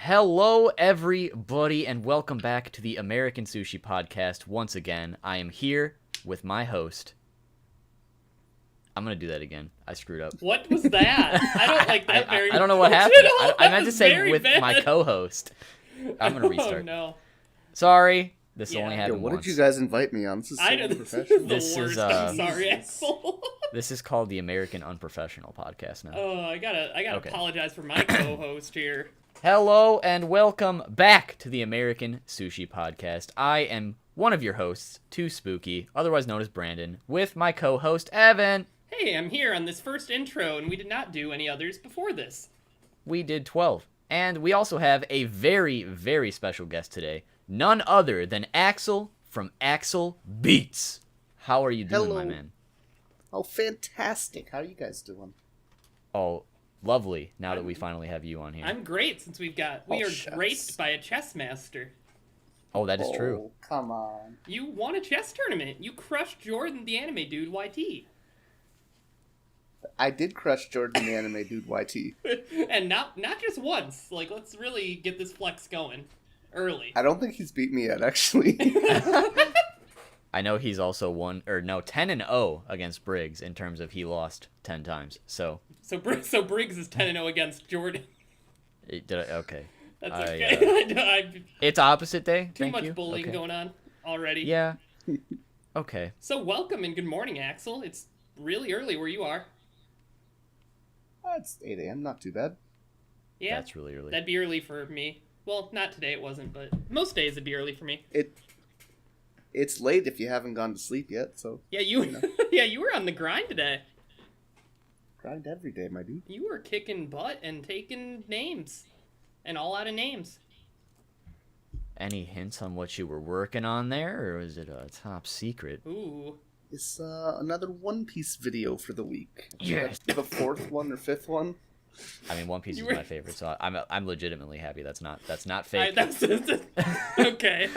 Hello, everybody, and welcome back to the American Sushi Podcast. Once again, I am here with my host. I'm going to do that again. I screwed up. What was that? I don't like that very much. I don't know what happened. I meant to say with bad. my co-host. I'm going to restart. Oh, no. Sorry. This only happened what once. did you guys invite me on? This is so unprofessional. This is I'm sorry, Axel. This is called the American Unprofessional Podcast now. Oh, I gotta apologize for my co-host here. Hello and welcome back to the American Sushi Podcast. I am one of your hosts, Too Spooky, otherwise known as Brandon, with my co-host Evan. Hey, I'm here on this first intro, and we did not do any others before this. We did 12. And we also have a very, very special guest today. None other than Axel from AxelBeats. How are you doing, my man? Oh, fantastic. How are you guys doing? Oh, lovely, now that we finally have you on here. I'm great, since we are graced by a chess master. Oh, that is true. Oh, come on. You won a chess tournament. You crushed Jordan, the anime dude, YT. I did crush Jordan, the anime dude, YT. And not just once. Like, let's really get this flex going early. I don't think he's beat me yet, actually. I know he's also 10-0 against Briggs in terms of he lost 10 times. So Briggs is 10-0 against Jordan. Okay. That's okay. It's opposite day. Too much bullying going on already. Yeah. Okay. So welcome and good morning, Axel. It's really early where you are. It's 8 a.m., not too bad. Yeah. That's really early. That'd be early for me. Well, not today it wasn't, but most days it'd be early for me. It's late if you haven't gone to sleep yet, so... Yeah, you were on the grind today. Grind every day, my dude. You were kicking butt and taking names. And all out of names. Any hints on what you were working on there, or is it a top secret? Ooh. It's another One Piece video for the week. Yes. The fourth one or fifth one. I mean, One Piece is my favorite, so I'm legitimately happy. That's not fake. Okay.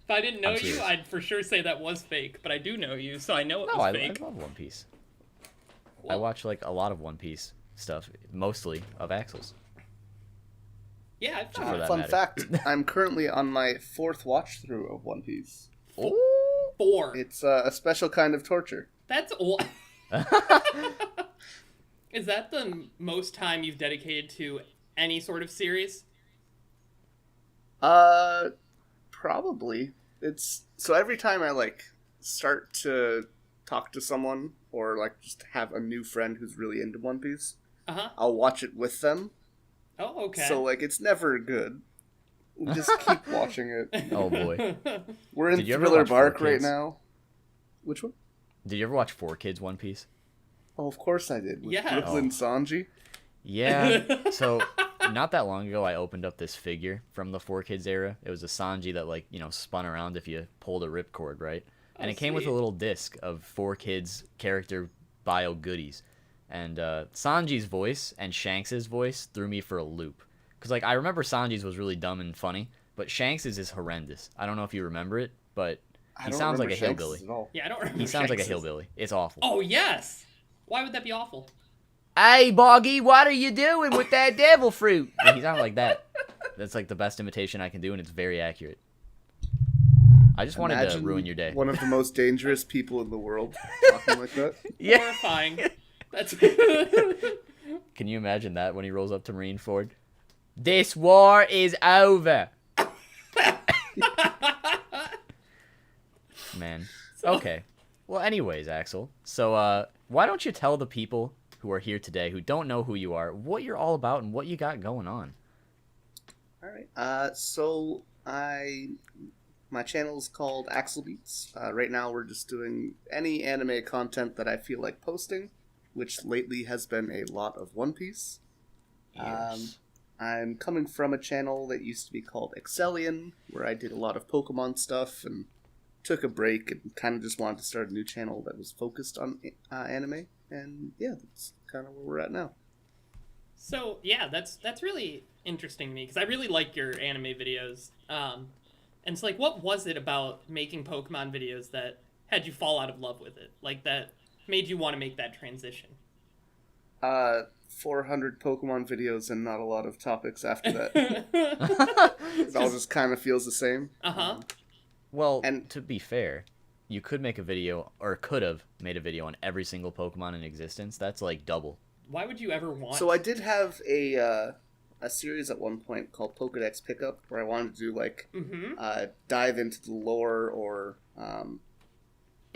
If I didn't know you, I'd for sure say that was fake. But I do know you, so I know it was fake. I love One Piece. Well, I watch like a lot of One Piece stuff, mostly of Axel's. Yeah, Fun fact: I'm currently on my fourth watch through of One Piece. Oh, 4. It's a special kind of torture. That's Is that the most time you've dedicated to any sort of series? Probably. So every time I start to talk to someone or just have a new friend who's really into One Piece, I'll watch it with them. Oh, okay. So it's never good. We just keep watching it. Oh boy. We're in Thriller Bark right now. Which one? Did you ever watch 4Kids One Piece? Oh, of course I did. With Brooklyn Sanji. Yeah. So not that long ago, I opened up this figure from the 4Kids era. It was a Sanji that spun around if you pulled a ripcord, right? And it came with a little disc of 4Kids character bio goodies. And Sanji's voice and Shanks's voice threw me for a loop. Because I remember Sanji's was really dumb and funny, but Shanks's is horrendous. I don't know if you remember it, but he sounds like a hillbilly. Yeah, I don't remember. He sounds like a hillbilly. It's awful. Oh, yes! Why would that be awful? Hey, Boggy, what are you doing with that devil fruit? He sounded like that. That's the best imitation I can do, and it's very accurate. I just wanted to ruin your day. One of the most dangerous people in the world talking like that. Yeah. Horrifying. That's. Can you imagine that when he rolls up to Marineford? This war is over. Man. Okay. Well, anyways, Axel. So, why don't you tell the people who are here today who don't know who you are what you're all about and what you got going on? All right. So my channel is called AxelBeats. Right now, we're just doing any anime content that I feel like posting, which lately has been a lot of One Piece. Yes. I'm coming from a channel that used to be called Axellian, where I did a lot of Pokemon stuff and took a break and kind of just wanted to start a new channel that was focused on anime. And yeah, that's kind of where we're at now. So yeah, that's really interesting to me because I really like your anime videos. And it's what was it about making Pokemon videos that had you fall out of love with it? That made you want to make that transition? 400 Pokemon videos and not a lot of topics after that. It all just kind of feels the same. Uh-huh. Well, and to be fair, you could make a video, or could have made a video on every single Pokemon in existence. That's like double. Why would you ever want... So I did have a series at one point called Pokedex Pickup, where I wanted to do like dive into the lore or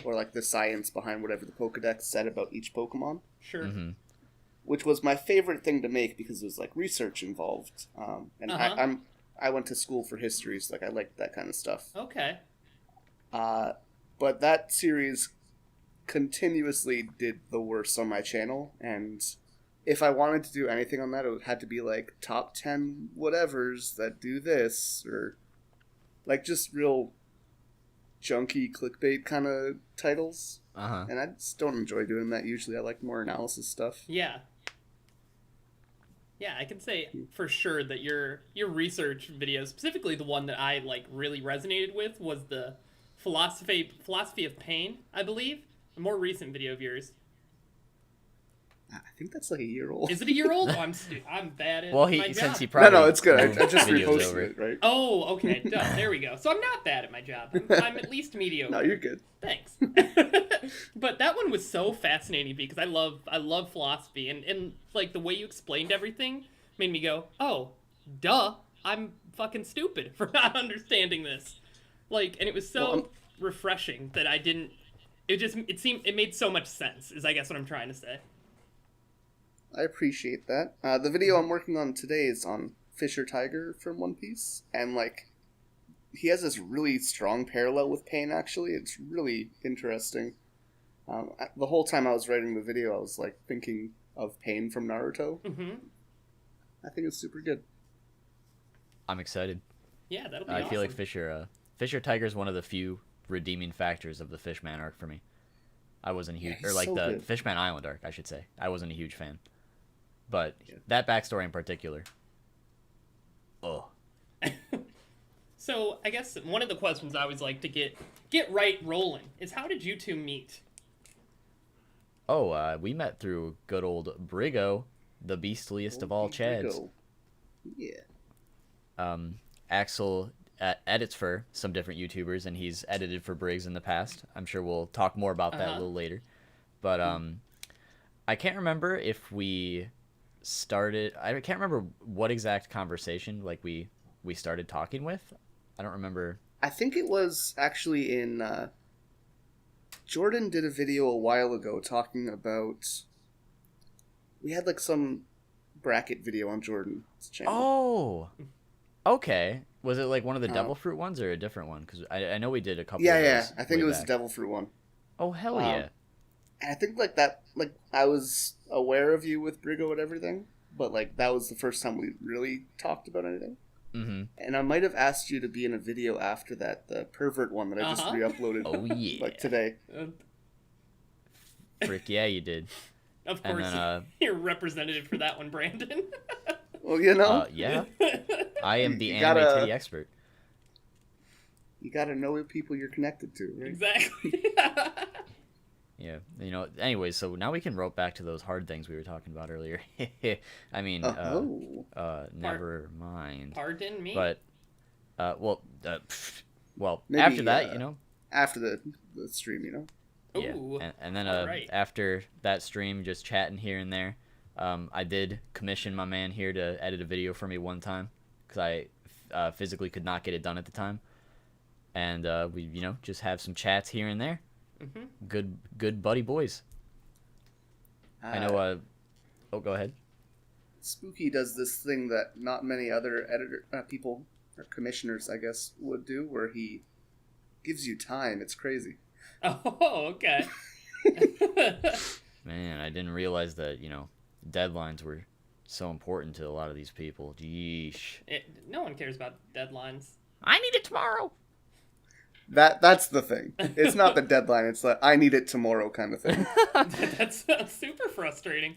like the science behind whatever the Pokedex said about each Pokemon. Sure. Mm-hmm. Which was my favorite thing to make because there was like research involved, and I went to school for history, so like I liked that kind of stuff. Okay. But that series continuously did the worst on my channel, and if I wanted to do anything on that, it had to be like top 10 whatevers that do this, or like just real junky clickbait kind of titles. And I just don't enjoy doing that usually. I like more analysis stuff. Yeah. Yeah, I can say for sure that your research video, specifically the one that I like really resonated with, was the philosophy of pain, I believe. A more recent video of yours. I think that's like a year old. Is it a year old? Oh, I'm bad at well, my job. since he probably No, it's good. I just reposted over. it, right? Oh, okay. Duh, there we go. So I'm not bad at my job. I'm at least mediocre. No, you're good. Thanks. But that one was so fascinating because I love philosophy, and like the way you explained everything made me go, oh, duh, I'm fucking stupid for not understanding this. Like, and it was so refreshing that I didn't. It made so much sense. Is I guess what I'm trying to say. I appreciate that. The video I'm working on today is on Fisher Tiger from One Piece, and like he has this really strong parallel with Pain. Actually, it's really interesting. The whole time I was writing the video, I was like thinking of Pain from Naruto. Mm-hmm. I think it's super good. I'm excited. Yeah, that'll be awesome. I feel like Fisher Tiger is one of the few redeeming factors of the Fishman arc for me. I wasn't huge, or like the good. Fishman Island arc, I should say. I wasn't a huge fan, but that backstory in particular. Oh. So I guess one of the questions I always like to get right rolling is, how did you two meet? Oh, we met through good old Brigo, the beastliest of all Chads. Yeah. Axel edits for some different YouTubers, and he's edited for Briggs in the past. I'm sure we'll talk more about that a little later. But I can't remember if we started... I can't remember what exact conversation like we started talking with. I don't remember. I think it was actually in... Jordan did a video a while ago talking about... We had like some bracket video on Jordan's channel. Oh! Okay. Was it like one of the Devil Fruit ones or a different one? Because I know we did a couple of those. Yeah. I think it was back. the Devil Fruit one. Oh, hell yeah. And I think like that, like I was aware of you with Brigo and everything, but like that was the first time we really talked about anything. Mm-hmm. And I might have asked you to be in a video after that, the pervert one that I just re-uploaded. Oh yeah. Like today. Frick yeah, you did. Of course, then, you're representative for that one, Brandon. Well, you know. Yeah. I am the You anime gotta- titty expert. You gotta know the people you're connected to, right? Exactly. Yeah. You know, anyways, so now we can rope back to those hard things we were talking about earlier. I mean, never mind. Pardon me? But, well, Maybe, after that, you know. After the stream, you know. Yeah. Ooh, And then right. after that stream, just chatting here and there, I did commission my man here to edit a video for me one time because I physically could not get it done at the time. And we, you know, just have some chats here and there. Mm-hmm. Good buddy boys. I know. Oh, go ahead. Spooky does this thing that not many other people or commissioners, I guess, would do, where he gives you time. It's crazy. Oh, okay. Man, I didn't realize that, you know, deadlines were so important to a lot of these people. Yeesh. No one cares about deadlines. I need it tomorrow. That's the thing. It's not the deadline. It's the I need it tomorrow kind of thing. That's super frustrating.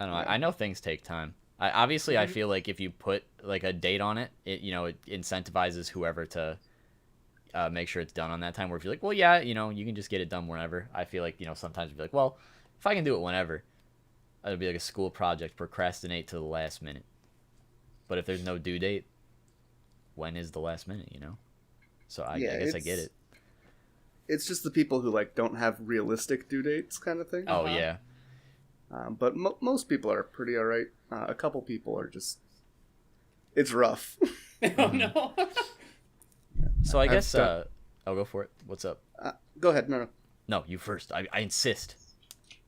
I don't know. I know things take time. I feel like if you put like a date on it, you know, it incentivizes whoever to make sure it's done on that time. Where if you're like, well, yeah, you know, you can just get it done whenever. I feel like, you know, sometimes you'd be like, well, if I can do it whenever, it'll be like a school project, procrastinate to the last minute. But if there's no due date, when is the last minute, you know? So I guess I get it. It's just the people who like don't have realistic due dates kind of thing. Oh yeah. But most people are pretty alright. A couple people are just... It's rough. Oh, no. So I guess... I'll go for it. What's up? Go ahead. No. No, you first. I insist.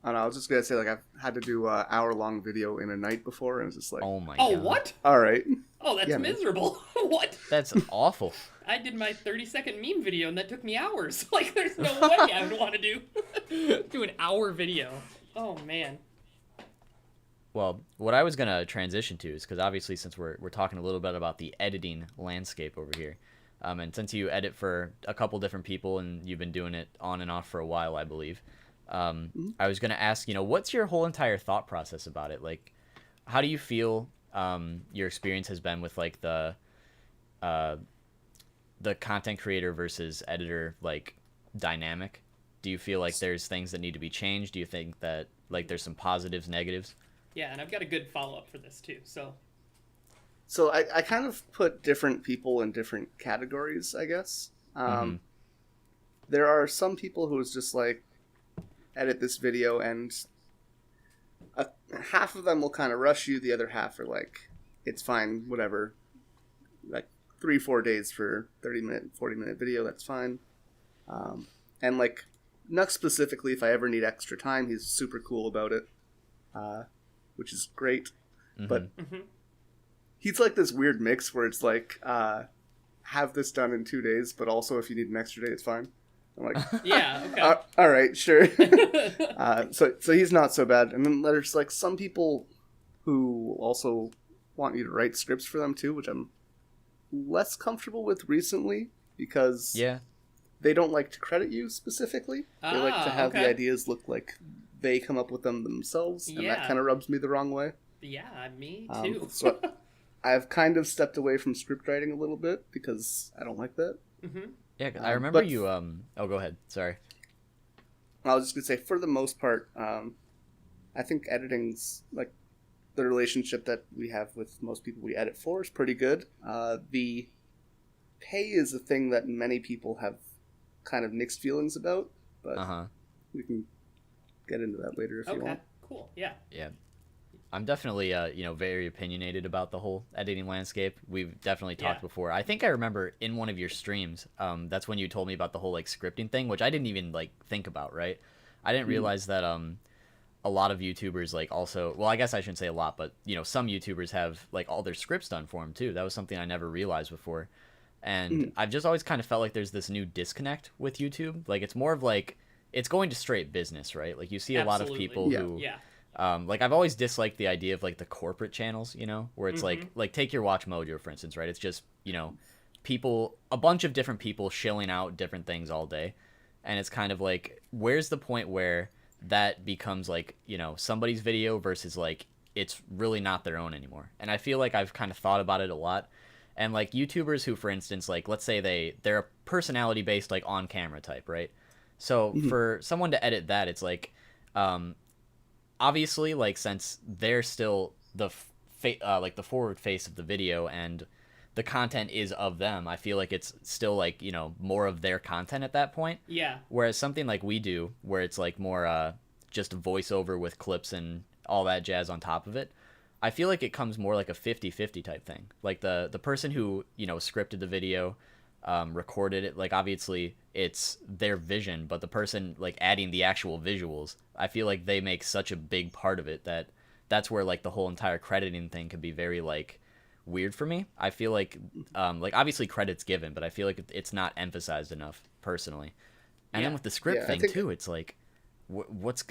I don't know, I was just going to say, like, I've had to do an hour-long video in a night before, and it's just like... Oh my Oh, god. what? Alright. Oh, that's miserable. What? That's awful. I did my 30-second meme video, and that took me hours. Like, there's no way I would want to do an hour video. Oh, man. Well, what I was going to transition to is, because obviously since we're talking a little bit about the editing landscape over here, and since you edit for a couple different people and you've been doing it on and off for a while, I believe, I was going to ask, what's your whole entire thought process about it? Like, how do you feel your experience has been with, like, the content creator versus editor, like, dynamic? Do you feel like there's things that need to be changed? Do you think that, like, there's some positives, negatives? Yeah, and I've got a good follow-up for this, too, so... So I kind of put different people in different categories, I guess. There are some people who is just like, edit this video, and half of them will kind of rush you, the other half are like, it's fine, whatever. Like 3-4 days for 30-minute, 40-minute video, that's fine. And like, Nux specifically, if I ever need extra time, he's super cool about it, which is great. But he's like this weird mix where it's like, have this done in 2 days, but also if you need an extra day, it's fine. I'm like, yeah, okay. All right, sure. So he's not so bad. And then there's like some people who also want you to write scripts for them too, which I'm less comfortable with recently because they don't like to credit you specifically. They like to have the ideas look like they come up with them themselves, and that kind of rubs me the wrong way. Yeah, me too. So I've kind of stepped away from script writing a little bit because I don't like that. Yeah, I remember you... Oh, go ahead. Sorry. I was just going to say, for the most part, I think editing's, like, the relationship that we have with most people we edit for is pretty good. The pay is a thing that many people have kind of mixed feelings about, but we can get into that later if you want. Okay, cool. Yeah. Yeah. I'm definitely, very opinionated about the whole editing landscape. We've definitely talked before. I think I remember in one of your streams, that's when you told me about the whole, like, scripting thing, which I didn't even, like, think about, right? I didn't realize that a lot of YouTubers, like, also... Well, I guess I shouldn't say a lot, but, some YouTubers have, like, all their scripts done for them, too. That was something I never realized before. And I've just always kind of felt like there's this new disconnect with YouTube. Like, it's more of, like... It's going to straight business, right? Like, you see a lot of people who... like, I've always disliked the idea of, like, the corporate channels, where it's like take your Watch Mojo, for instance, right? It's just, people, a bunch of different people shilling out different things all day. And it's kind of like, where's the point where that becomes, like, somebody's video versus, like, it's really not their own anymore? And I feel like I've kind of thought about it a lot. And, like, YouTubers who, for instance, like, let's say they're a personality-based, like, on-camera type, right? So for someone to edit that, it's like... obviously, like, since they're still the the forward face of the video and the content is of them, I feel like it's still, like, more of their content at that point. Yeah. Whereas something like we do, where it's, like, more just voiceover with clips and all that jazz on top of it, I feel like it comes more like a 50-50 type thing. Like, the person who, scripted the video, recorded it, like, obviously it's their vision, but the person, like, adding the actual visuals, I feel like they make such a big part of it that's where, like, the whole entire crediting thing could be very, like, weird for me. I feel like obviously credit's given, but I feel like it's not emphasized enough personally. And then with the script thing too, it's like, what's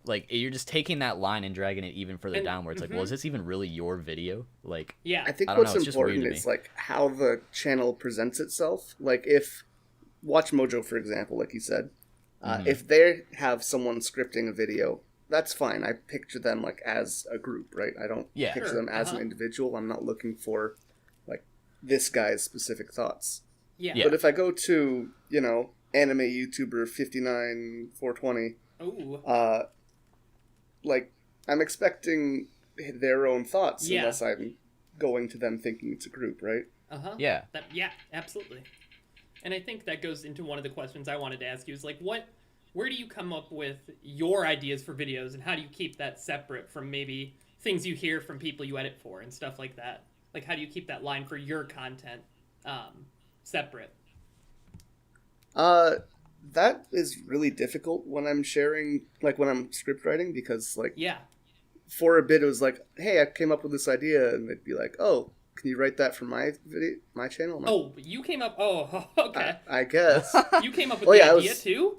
like, you're just taking that line and dragging it even further down, where it's like, well, is this even really your video? Like, I think what's important is, like, how the channel presents itself. Like, if Watch Mojo, for example, like you said, if they have someone scripting a video, that's fine. I picture them, like, as a group, right? I don't picture them as an individual. I'm not looking for, like, this guy's specific thoughts. But if I go to, anime YouTuber 59420, like, I'm expecting their own thoughts Yeah. unless I'm going to them thinking it's a group, right? Uh-huh. Yeah. Yeah, absolutely. And I think that goes into one of the questions I wanted to ask you is like, where do you come up with your ideas for videos, and how do you keep that separate from maybe things you hear from people you edit for and stuff like that? Like, how do you keep that line for your content separate? That is really difficult when I'm sharing, like when I'm script writing, because like Yeah. for a bit it was like, hey, I came up with this idea, and they'd be like, oh, can you write that for my video, my channel? I'm like, Oh, you came up. Oh, okay. I guess. You came up with Oh, the yeah, idea too?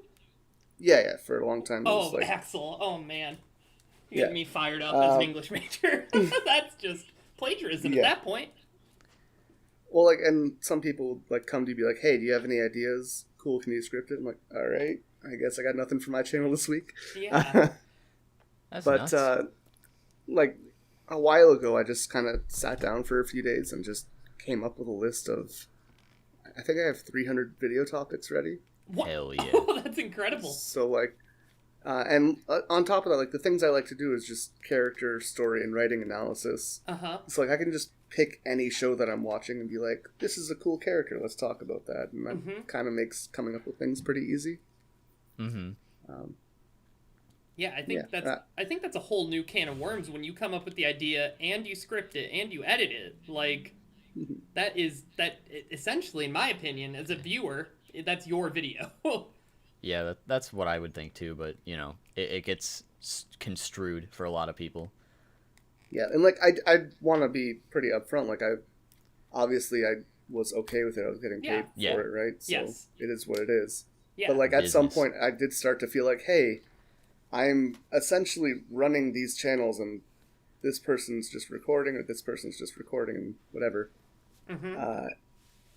Yeah, for a long time. It Oh, was like, Axel. Oh, man. You Yeah. get me fired up as an English major. That's just plagiarism Yeah. at that point. well, like, and some people would, like come to you be like, hey, do you have any ideas? Cool, can you script it? I'm like, all right, I guess I got nothing for my channel this week. Yeah. That's But nuts. like a while ago, I just kind of sat down for a few days and just came up with a list of, I think I have 300 video topics ready. What? Hell yeah. Oh, that's incredible. So like, and on top of that, like the things I like to do is just character, story, and writing analysis. Uh-huh. So like I can just pick any show that I'm watching and be like, this is a cool character, let's talk about that. And that kind of makes coming up with things pretty easy. Mm-hmm. Yeah, I think that's a whole new can of worms when you come up with the idea and you script it and you edit it. Like that essentially, in my opinion, as a viewer, that's your video. Yeah, that's what I would think too, but, you know, it gets construed for a lot of people. Yeah, and like I want to be pretty upfront. Like I was okay with it. I was getting paid Yeah. for it, right? So Yes. it is what it is. Yeah. But like at some Business. point, I did start to feel like, hey, I'm essentially running these channels, and this person's just recording, or this person's just recording, and whatever.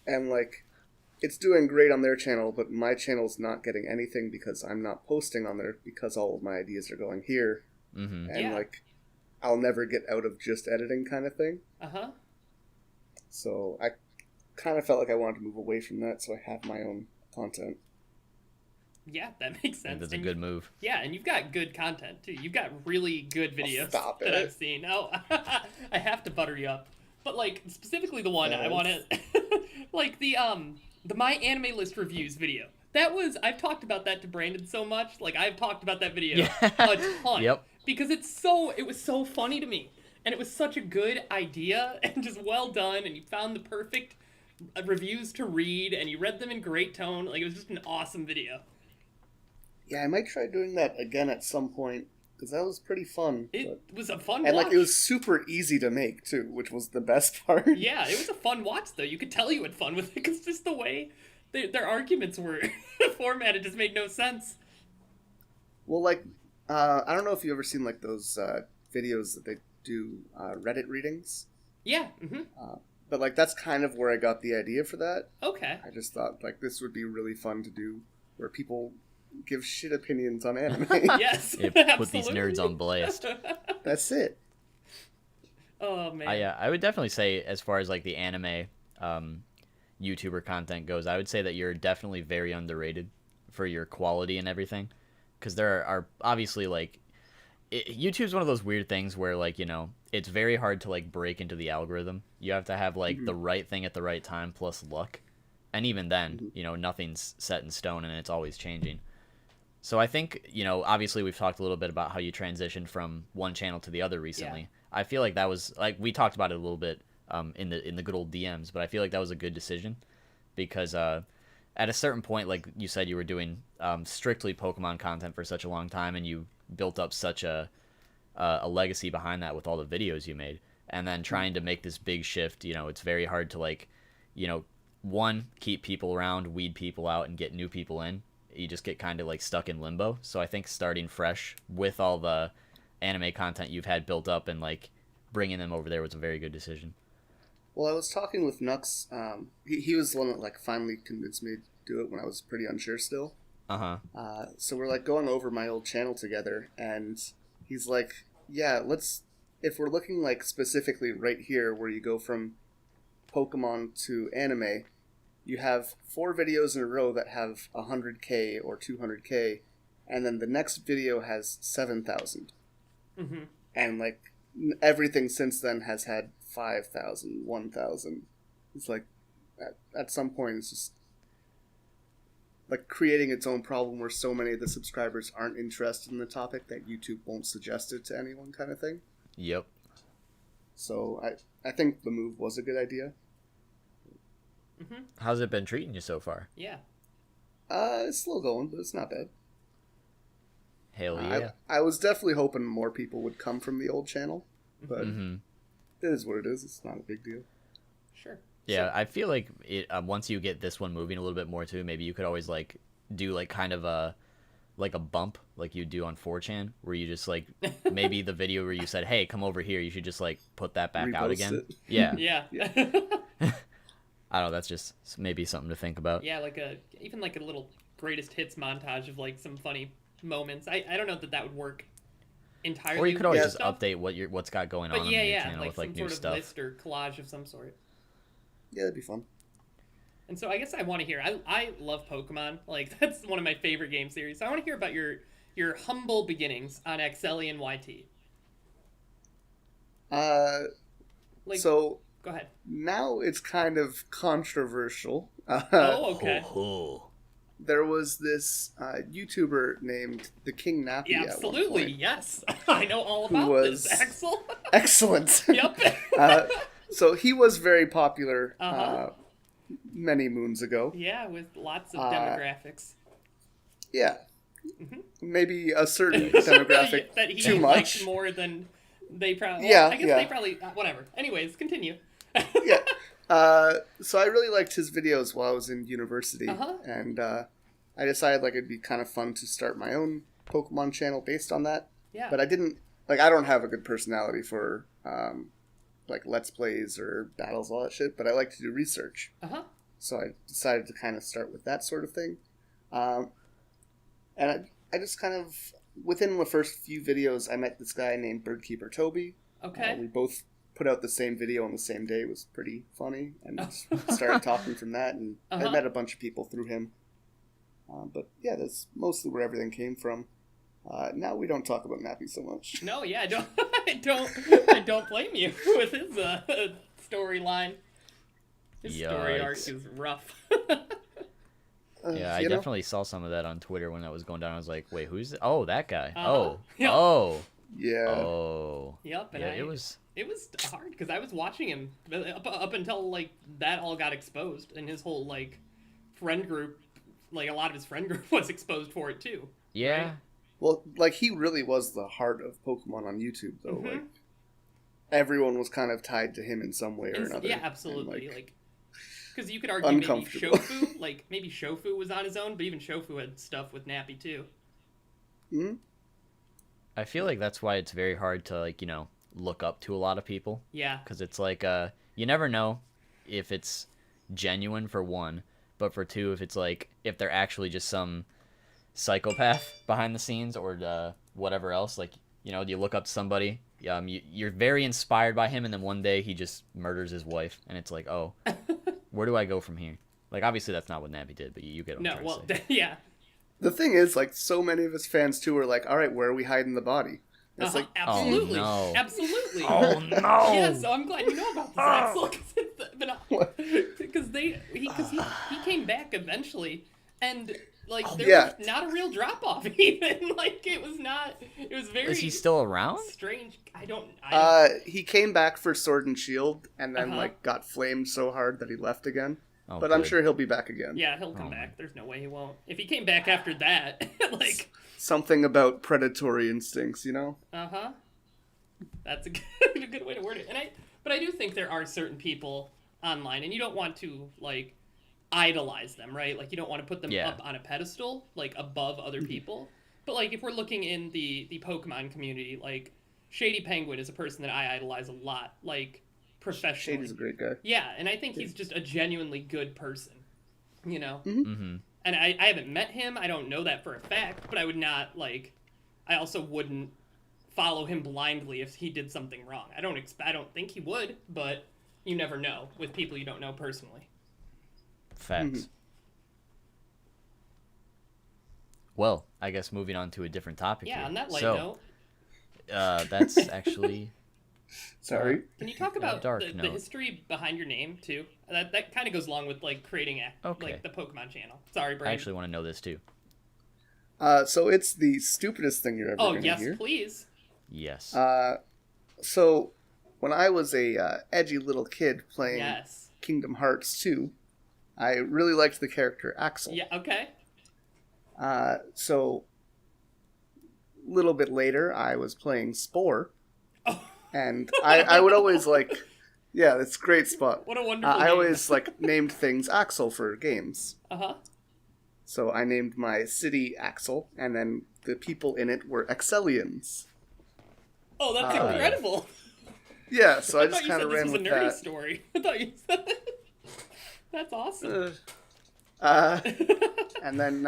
And like, it's doing great on their channel, but my channel's not getting anything because I'm not posting on there because all of my ideas are going here. Mm-hmm. And Yeah. like, I'll never get out of just editing kind of thing. Uh-huh. So I kind of felt like I wanted to move away from that, so I have my own content. Yeah, that makes I think sense. that's a And good move. yeah, and you've got good content too. You've got really good videos stop that it. I've seen. Oh, I have to butter you up. But like specifically the one I Yes. want to like the My Anime List Reviews video. I've talked about that to Brandon so much. Like I've talked about that video Yeah. a ton. Yep. Because it was so funny to me. And it was such a good idea and just well done, and you found the perfect reviews to read and you read them in great tone. Like it was just an awesome video. Yeah, I might try doing that again at some point, because that was pretty fun. It was a fun And watch. like, it was super easy to make, too, which was the best part. Yeah, it was a fun watch, though. You could tell you had fun with it, because just the way their arguments were formatted just made no sense. Well, like, I don't know if you've ever seen, like, those videos that they do Reddit readings. Yeah, But, like, that's kind of where I got the idea for that. okay. I just thought, like, this would be really fun to do, where people give shit opinions on anime. Yes, Yeah, put these absolutely. nerds on blast. That's it. Oh, man. I would definitely say, as far as like the anime YouTuber content goes, I would say that you're definitely very underrated for your quality and everything, because there are obviously like YouTube's one of those weird things where, like, you know, it's very hard to like break into the algorithm. You have to have like the right thing at the right time plus luck, and even then, you know, nothing's set in stone and it's always changing. So I think, you know, obviously we've talked a little bit about how you transitioned from one channel to the other recently. Yeah. I feel like that was, like, we talked about it a little bit in the good old DMs, but I feel like that was a good decision, because at a certain point, like you said, you were doing strictly Pokemon content for such a long time, and you built up such a legacy behind that with all the videos you made, and then trying to make this big shift, you know, it's very hard to, like, you know, one, keep people around, weed people out, and get new people in. You just get kind of like stuck in limbo. So I think starting fresh with all the anime content you've had built up and like bringing them over there was a very good decision. Well, I was talking with Nux. He was the one that like finally convinced me to do it when I was pretty unsure still. So we're like going over my old channel together, and he's like, yeah, if we're looking like specifically right here where you go from Pokemon to anime, you have 4 videos in a row that have 100K or 200K, and then the next video has 7,000. and like everything since then has had 5,000, 1,000. It's like at some point it's just like creating its own problem where so many of the subscribers aren't interested in the topic that YouTube won't suggest it to anyone, kind of thing. Yep. So I think the move was a good idea. How's it been treating you so far? Yeah. It's slow going, but it's not bad. Hell yeah. I was definitely hoping more people would come from the old channel, but it is what it is. It's not a big deal. Sure. Yeah, I feel like it once you get this one moving a little bit more too, maybe you could always like do like kind of a bump like you do on 4chan, where you just like maybe the video where you said, "Hey, come over here," you should just like put that back out Repost again. it. Yeah. Yeah. I don't know, that's just maybe something to think about. Yeah, like even like a little greatest hits montage of like some funny moments. I don't know that would work entirely. Or you could always with just stuff, update what's got going on but on yeah, your yeah, channel like with like some new sort of stuff. list or collage of some sort. Yeah, that'd be fun. And so I guess I want to hear. I love Pokemon. Like that's one of my favorite game series. So I want to hear about your humble beginnings on Axellian YT. Like, So go ahead. now it's kind of controversial. Oh, okay. There was this YouTuber named the King Nappy. Yeah, at one absolutely. point. Yes, I know all about was- this, Axel. Excellent. Yep. So he was very popular Uh-huh. many moons ago. Yeah, with lots of demographics. Yeah. Maybe a certain demographic that he too liked much. more than they probably. Yeah, I guess yeah. they probably. Whatever. Anyways, continue. Yeah. So I really liked his videos while I was in university, and I decided like it'd be kind of fun to start my own Pokemon channel based on that. Yeah. But I didn't like. I don't have a good personality for like Let's Plays or battles, all that shit. But I like to do research. So I decided to kind of start with that sort of thing. And I just kind of, within the first few videos, I met this guy named Birdkeeper Toby. Okay. We both put out the same video on the same day. It was pretty funny. And just started talking from that. And I met a bunch of people through him. But yeah, that's mostly where everything came from. Now we don't talk about Nappy so much. No, yeah, I don't. I don't blame you with his storyline. His story arc is rough. Yeah, I definitely saw some of that on Twitter when that was going down. I was like, wait, who's that? Oh, that guy. Yep. Oh. Yeah. Oh. Yep. And yeah, it was hard because I was watching him up until like that all got exposed, and his whole like friend group, like a lot of his friend group was exposed for it too. Yeah. Right? Well, like he really was the heart of Pokemon on YouTube, though. Like everyone was kind of tied to him in some way or another. Yeah, absolutely. And, like, because you could argue maybe uncomfortable. Shofu, like maybe Shofu was on his own, but even Shofu had stuff with Nappy too. I feel like that's why it's very hard to like, look up to a lot of people. Yeah. Because it's like, you never know if it's genuine for one, but for two, if it's like, if they're actually just some psychopath behind the scenes or whatever else. Like, you look up to somebody, you're very inspired by him, and then one day he just murders his wife, and it's like, oh, where do I go from here? Like, obviously that's not what Nappy did, but you get what I'm trying to say. Yeah. The thing is, like, so many of his fans too are like, all right, where are we hiding the body? And it's like, absolutely, oh, no. absolutely. Oh no! Yeah, so I'm glad you know about this, Axel, because he came back eventually, and like there was not a real drop off even. Like it was very. Is he still around? Strange. I don't. he came back for Sword and Shield, and then like got flamed so hard that he left again. Oh, but good. I'm sure he'll be back again. Yeah, he'll come back. There's no way he won't. If he came back after that, like something about predatory instincts, That's a good way to word it. But I do think there are certain people online, and you don't want to like idolize them, right? Like you don't want to put them up on a pedestal, like above other people. But like if we're looking in the Pokemon community, like Shady Penguin is a person that I idolize a lot, like professionally. Shady's a great guy. Yeah, and I think he's just a genuinely good person, Mm-hmm. And I haven't met him. I don't know that for a fact, but I would not like. I also wouldn't follow him blindly if he did something wrong. I don't think he would, but you never know with people you don't know personally. Facts. Well, I guess moving on to a different topic. Yeah, here. on that light so, note. That's actually... Sorry. Can you talk about the Note. history behind your name too? That kind of goes along with like creating like the Pokemon channel. Sorry, Brandon. I actually want to know this too. So it's the stupidest thing you're ever going to hear. Oh, yes, please. Yes. So when I was a edgy little kid playing Kingdom Hearts 2, I really liked the character Axel. Yeah, okay. So a little bit later, I was playing Spore. Oh. And I would always like, yeah, it's a great spot. What a wonderful I name. always like named things Axel for games. Uh-huh. So I named my city Axel, and then the people in it were Axellians. Oh, that's incredible. Yeah, so I just kind of ran with that. I thought you said this was a nerdy story. I thought you said that's awesome. And then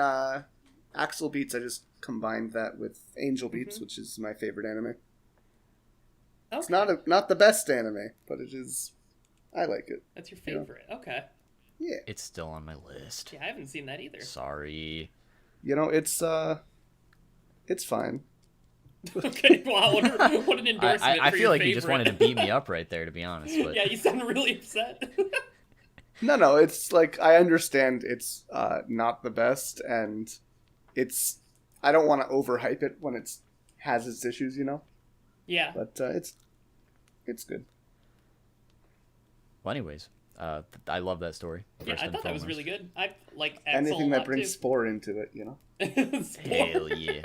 AxelBeats, I just combined that with Angel Beats, which is my favorite anime. Okay. It's not the best anime, but it is. I like it. That's your favorite. You know? Okay. Yeah. It's still on my list. Yeah, I haven't seen that either. Sorry. You know, it's fine. Okay, wow, what an endorsement. I for feel your like favorite. you just wanted to beat me up right there, to be honest. But... Yeah, you sound really upset. No, it's like I understand it's not the best, and it's. I don't want to overhype it when it has its issues, you know. Yeah. But it's good. Well, anyways, I love that story. Yeah, I thought that was really good. I like Axel anything that brings too. Spore into it, you know. Hell yeah.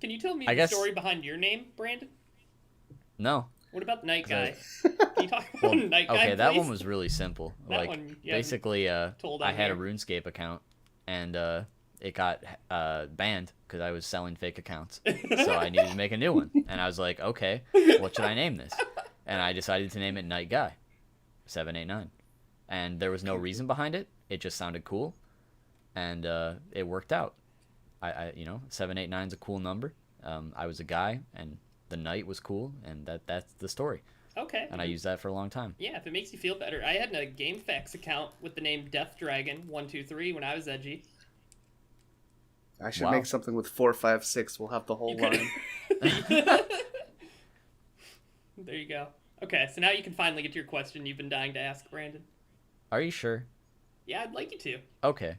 Can you tell me the story behind your name, Brandon? No. What about Night Guy? Can you talk about Night Guy, Okay, that please? one was really simple. That like, one, basically, I had a here. RuneScape account, and it got banned because I was selling fake accounts. So I needed to make a new one. And I was like, okay, what should I name this? And I decided to name it Night Guy 789. And there was no reason behind it. It just sounded cool. And it worked out. I 789 is a cool number. I was a guy, and the night was cool, and that's the story. Okay. And I used that for a long time. Yeah, if it makes you feel better. I had a GameFAQs account with the name Death Dragon 123 when I was edgy. I should make something with 456. We'll have the whole line. There you go. Okay, so now you can finally get to your question you've been dying to ask, Brandon. Are you sure? Yeah, I'd like you to. Okay.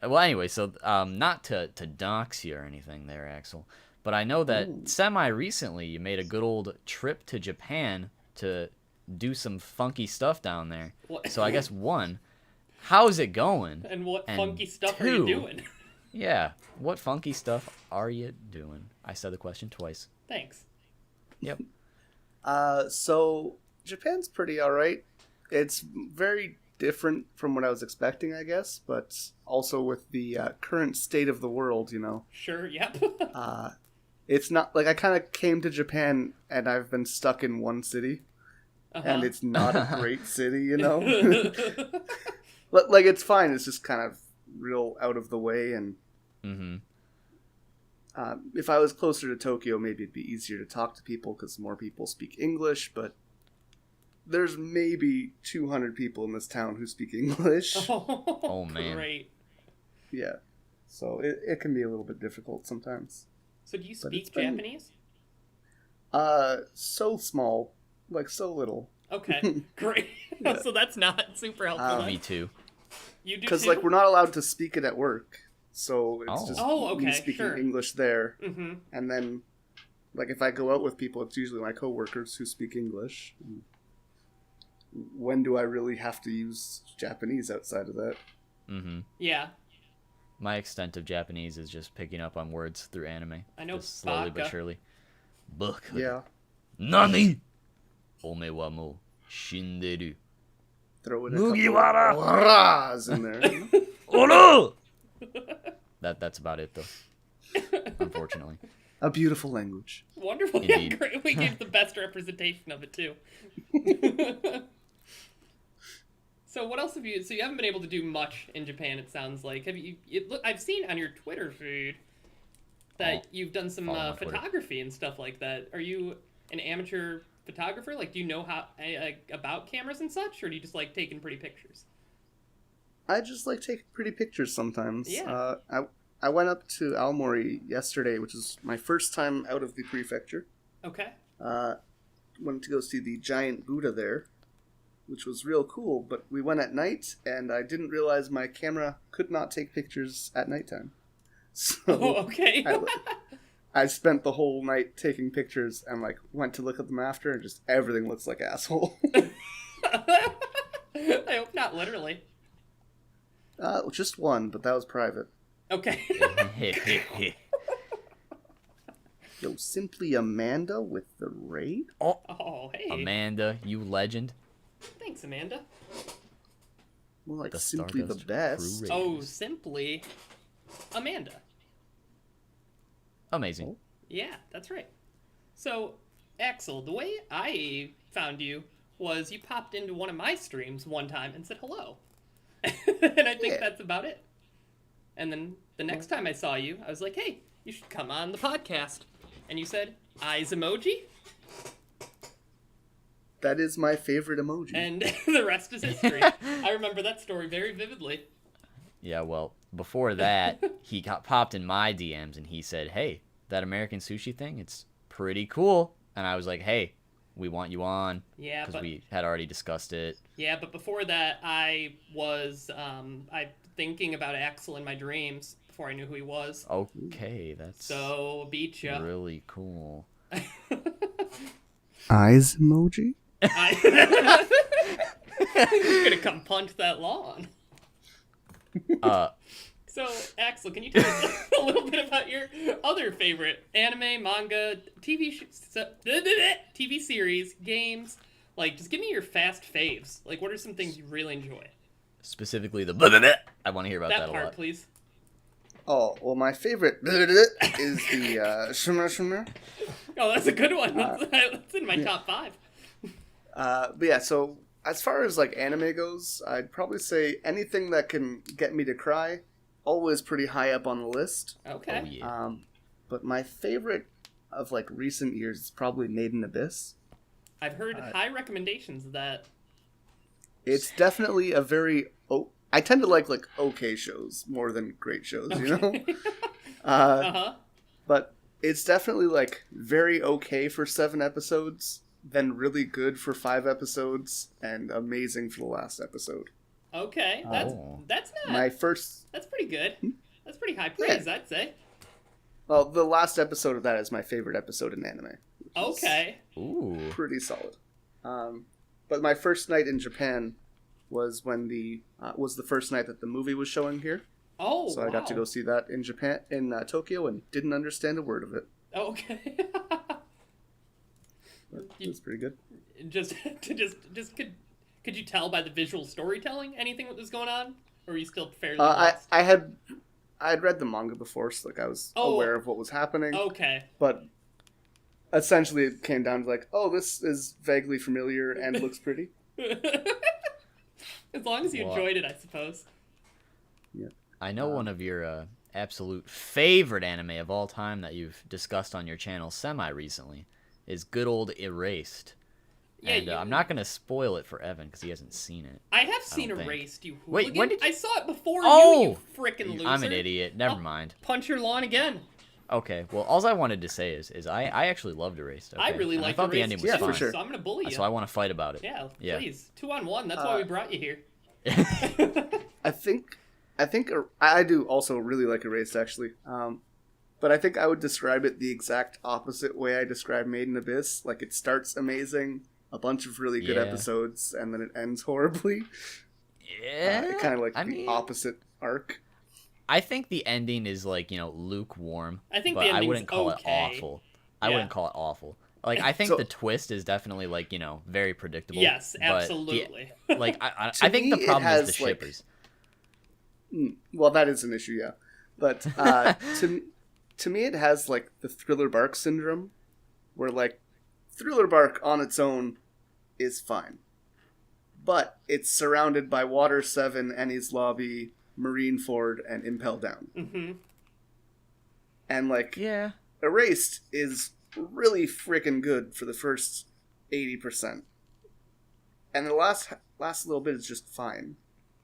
Well, anyway, so not to dox you or anything there, Axel, but I know that semi-recently you made a good old trip to Japan to do some funky stuff down there. What? So I guess, one, how's it going? And what funky stuff two, are you doing? Yeah, what funky stuff are you doing? I said the question twice. Thanks. Yep. So Japan's pretty alright. It's very different from what I was expecting, I guess, but also with the current state of the world, you know. Sure, yep. It's not like I kind of came to Japan and I've been stuck in one city, and it's not a great city, you know. But like it's fine. It's just kind of real out of the way, and if I was closer to Tokyo, maybe it'd be easier to talk to people because more people speak English. But there's maybe 200 people in this town who speak English. Oh man. Great. Yeah, so it can be a little bit difficult sometimes. So do you speak Japanese? So small, like so little. Okay, great. Yeah. So that's not super helpful. Me too. You do Because too? like we're not allowed to speak it at work, so it's just me speaking English there. Mm-hmm. And then, like if I go out with people, it's usually my coworkers who speak English. When do I really have to use Japanese outside of that? Mm-hmm. Yeah. My extent of Japanese is just picking up on words through anime. I know. Just slowly but baka. surely. Book. Yeah. Nani? Ome wa mo shinderu. Throw in a Mugiwara! couple of "ras" in there. Oro! That's about it, though. Unfortunately. A beautiful language. Wonderful. Indeed. Yeah, great. We gave the best representation of it, too. So what else have you... So you haven't been able to do much in Japan, it sounds like. Have you... I've seen on your Twitter feed that you've done some photography and stuff like that. Are you an amateur photographer? Like, do you know how about cameras and such? Or do you just like taking pretty pictures? I just like taking pretty pictures sometimes. Yeah. I went up to Aomori yesterday, which is my first time out of the prefecture. Okay. Went to go see the giant Buddha there, which was real cool, but we went at night, and I didn't realize my camera could not take pictures at nighttime. So okay. I spent the whole night taking pictures and, like, went to look at them after, and just everything looks like asshole. I hope not literally. Just one, but that was private. Okay. Yo, simply Amanda with the raid? Oh, hey. Amanda, you legend. Thanks, Amanda. More like The simply the Stardust best. Crew Oh, Raiders. simply Amanda. Amazing. Yeah, that's right. So, Axel, the way I found you was you popped into one of my streams one time and said hello. And I think that's about it. And then the next time I saw you, I was like, hey, you should come on the podcast. And you said, eyes emoji? That is my favorite emoji. And the rest is history. I remember that story very vividly. Yeah, well, before that, he got popped in my DMs and he said, hey, that American Sushi thing, it's pretty cool. And I was like, hey, we want you on. Yeah, Because but we had already discussed it. yeah, but before that, I was thinking about Axel in my dreams before I knew who he was. Okay, that's So beat ya. really cool. Eyes emoji? I'm gonna come punch that lawn. So, Axel, can you tell us a little bit about your other favorite anime, manga, TV series, games? Like, just give me your fast faves. Like, what are some things you really enjoy? Specifically the I want to hear about that, That a part, lot. please. Oh, well, my favorite is the shimmer shimmer. Oh, that's a good one. That's in my top 5. But yeah, so as far as like anime goes, I'd probably say anything that can get me to cry, always pretty high up on the list. Okay. Oh, yeah. But my favorite of like recent years is probably Made in Abyss. I've heard high recommendations of that. It's definitely a very I tend to like okay shows more than great shows, you know? But it's definitely like very okay for 7 episodes, then really good for 5 episodes, and amazing for the last episode. Okay. That's not... My first... That's pretty good. That's pretty high praise, I'd say. Well, the last episode of that is my favorite episode in anime. Okay. Ooh. Pretty solid. But my first night in Japan was when was the first night that the movie was showing here. Oh, so I got to go see that in Japan, in Tokyo, and didn't understand a word of it. Okay. It was pretty good. Could you tell by the visual storytelling anything what was going on, or were you still fairly I lost? had read the manga before, so like I was aware of what was happening. Okay. But essentially, it came down to like, oh, this is vaguely familiar and looks pretty. As long as you enjoyed it, I suppose. Yeah. I know one of your absolute favorite anime of all time that you've discussed on your channel semi-recently is good old Erased. Yeah, And I'm not going to spoil it for Evan because he hasn't seen it. I have seen don't think. Erased, you hooligan. Wait, when did you... I saw it before you frickin' loser. I'm an idiot. Never mind. Punch your lawn again. Okay, well, all I wanted to say is I actually loved Erased. Okay? I really liked I thought Erased the ending was too, fine. for sure. So I'm going to bully you. So I want to fight about it. Yeah, please. 2-on-1. That's why we brought you here. I think I do also really like Erased, actually. But I think I would describe it the exact opposite way I describe Made in Abyss. Like, it starts amazing, a bunch of really good episodes, and then it ends horribly. Yeah. Kind of like the opposite arc. I think the ending is like, lukewarm. I think but the ending's I wouldn't call okay. it awful. I wouldn't call it awful. Like, I think the twist is definitely like, very predictable. Yes, but absolutely. I think the problem is the shippers. Well, that is an issue, yeah. But to me, it has like the Thriller Bark syndrome, where like Thriller Bark on its own is fine, but it's surrounded by Water 7, Annie's Lobby, Marineford, and Impel Down. Mm-hmm. And like, yeah, Erased is really freaking good for the first 80%, and the last little bit is just fine.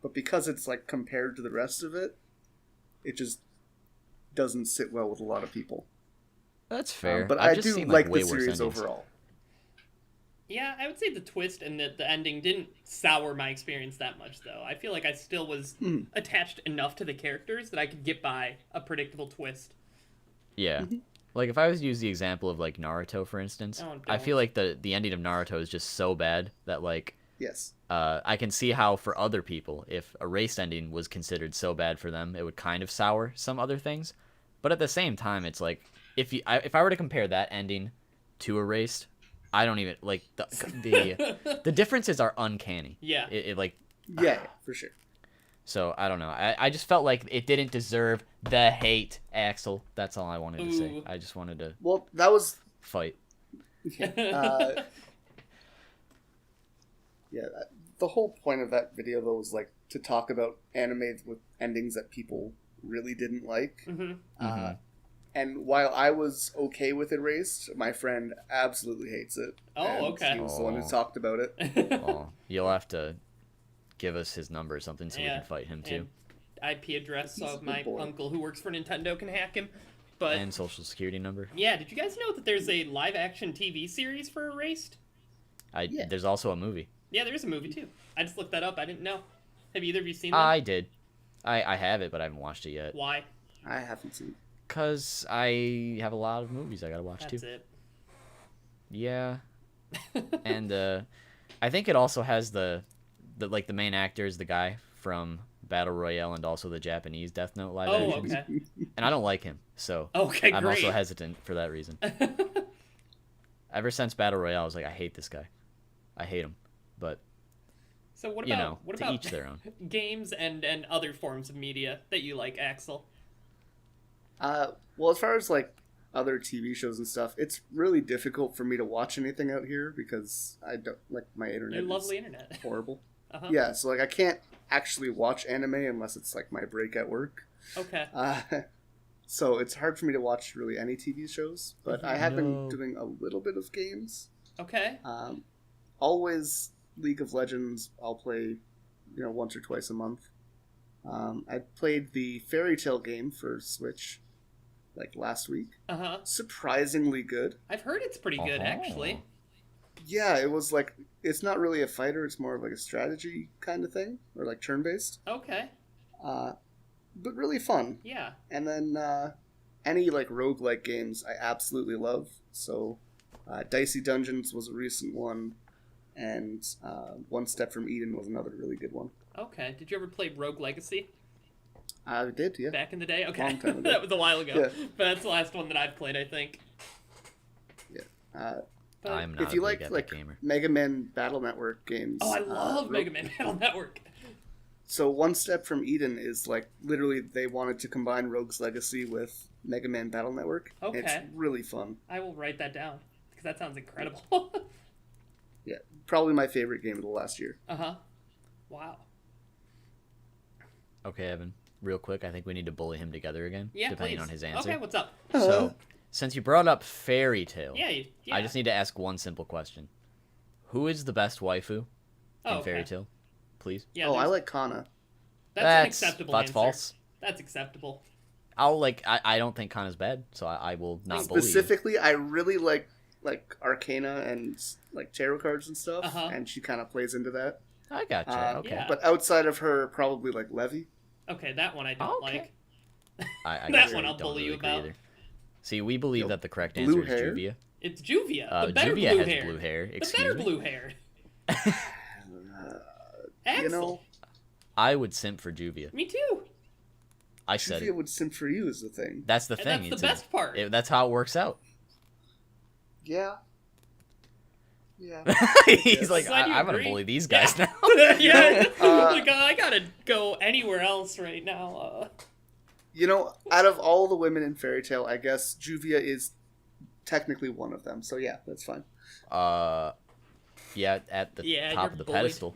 But because it's like compared to the rest of it, it just doesn't sit well with a lot of people. That's fair. But I've I just do seen, like way the worse series endings. overall. Yeah, I would say the twist and the ending didn't sour my experience that much, though. I feel like I still was attached enough to the characters that I could get by a predictable twist. Yeah. Like, if I was to use the example of, like, Naruto, for instance, Oh, I don't. feel like the ending of Naruto is just so bad that, like, Yes. I can see how for other people, if Erased ending was considered so bad for them, it would kind of sour some other things. But at the same time, it's like, if I were to compare that ending to Erased, I don't even, like, the differences are uncanny. Yeah. It like, Yeah, for sure. so I don't know. I just felt like it didn't deserve the hate, Axel. That's all I wanted to say. Ooh. I just wanted to Well, that was fight. yeah, the whole point of that video though was like to talk about anime with endings that people really didn't like. And while I was okay with Erased, my friend absolutely hates it. Oh, and okay. He was the one who Oh. talked about it. Oh, you'll have to give us his number or something so we Yeah. can fight him too. And IP address He's a of good my boy. uncle who works for Nintendo can hack him. But And social security number. yeah, did you guys know that there's a live-action TV series for Erased? Yeah. There's also a movie. Yeah, there is a movie too. I just looked that up. I didn't know. Have either of you seen that? I did. I have it, but I haven't watched it yet. Why? I haven't seen. Because I have a lot of movies I gotta watch That's too. it. Yeah. And I think it also has the main actor is the guy from Battle Royale and also the Japanese Deathnote live Oh, actions. okay. And I don't like him, so Okay, I'm great. also hesitant for that reason. Ever since Battle Royale, I was like, I hate this guy. I hate him. But So what you about know, what to about each their own. games and other forms of media that you like, Axel? Well, as far as like other TV shows and stuff, it's really difficult for me to watch anything out here because I don't like my internet. Your is lovely internet. horrible. Uh-huh. Yeah, so like I can't actually watch anime unless it's like my break at work. Okay. So it's hard for me to watch really any TV shows, but I have been No. doing a little bit of games. Okay. Always League of Legends. I'll play, once or twice a month. I played the Fairy Tale game for Switch, like last week. Uh-huh. Surprisingly good. I've heard it's pretty good, actually. Yeah, it was like it's not really a fighter; it's more of like a strategy kind of thing, or like turn-based. Okay. But really fun. Yeah. And then any like roguelike games I absolutely love. So Dicey Dungeons was a recent one, and One Step from Eden was another really good one. Okay. Did you ever play Rogue Legacy I did, yeah. back in the day? Okay. Long time ago. That was a while ago. Yeah. But that's the last one that I've played, I think. Yeah. But- I'm not If a you big like Epic gamer. Mega Man Battle Network games. Oh, I love Ro- Mega Man Battle Network. So One Step from Eden is like literally they wanted to combine Rogue's Legacy with Mega Man Battle Network. Okay. It's really fun. I will write that down because that sounds incredible. Yeah, probably my favorite game of the last year. Uh-huh. Wow. Okay, Evan. Real quick, I think we need to bully him together again, Yeah, depending please. on his answer. Okay, what's up? So, since you brought up Fairy Tale, Yeah, yeah. I just need to ask one simple question. Who is the best waifu in okay. Fairy Tale? Please. Yeah, I there's- like Kana. that's an acceptable That's answer. false. That's acceptable. I don't think Kana's bad, so I will not bully you. Specifically, I really like Arcana and like tarot cards and stuff, Uh-huh. and she kind of plays into that. I gotcha. Okay. Yeah. But outside of her, probably like Levy. Okay, that one I don't Okay. like. I That guess one I I'll don't bully really you agree about. either. See, we believe Yo, that the correct blue answer is hair? Juvia. It's Juvia. The better Juvia blue has hair. blue hair. The Excuse better me. blue hair. You Axel. know, I would simp for Juvia. Me too. I said Juvia it. would simp for you is the thing. That's the And thing. that's the best part. That's how it works out. Yeah. Yeah. He's like, Glad you I'm gonna agree. bully these guys Yeah. now. Yeah. Uh, Like, I gotta go anywhere else right now. You know, out of all the women in Fairy Tale, I guess Juvia is technically one of them. So yeah, that's fine. Yeah, at the Yeah, top you're of the bullied. pedestal.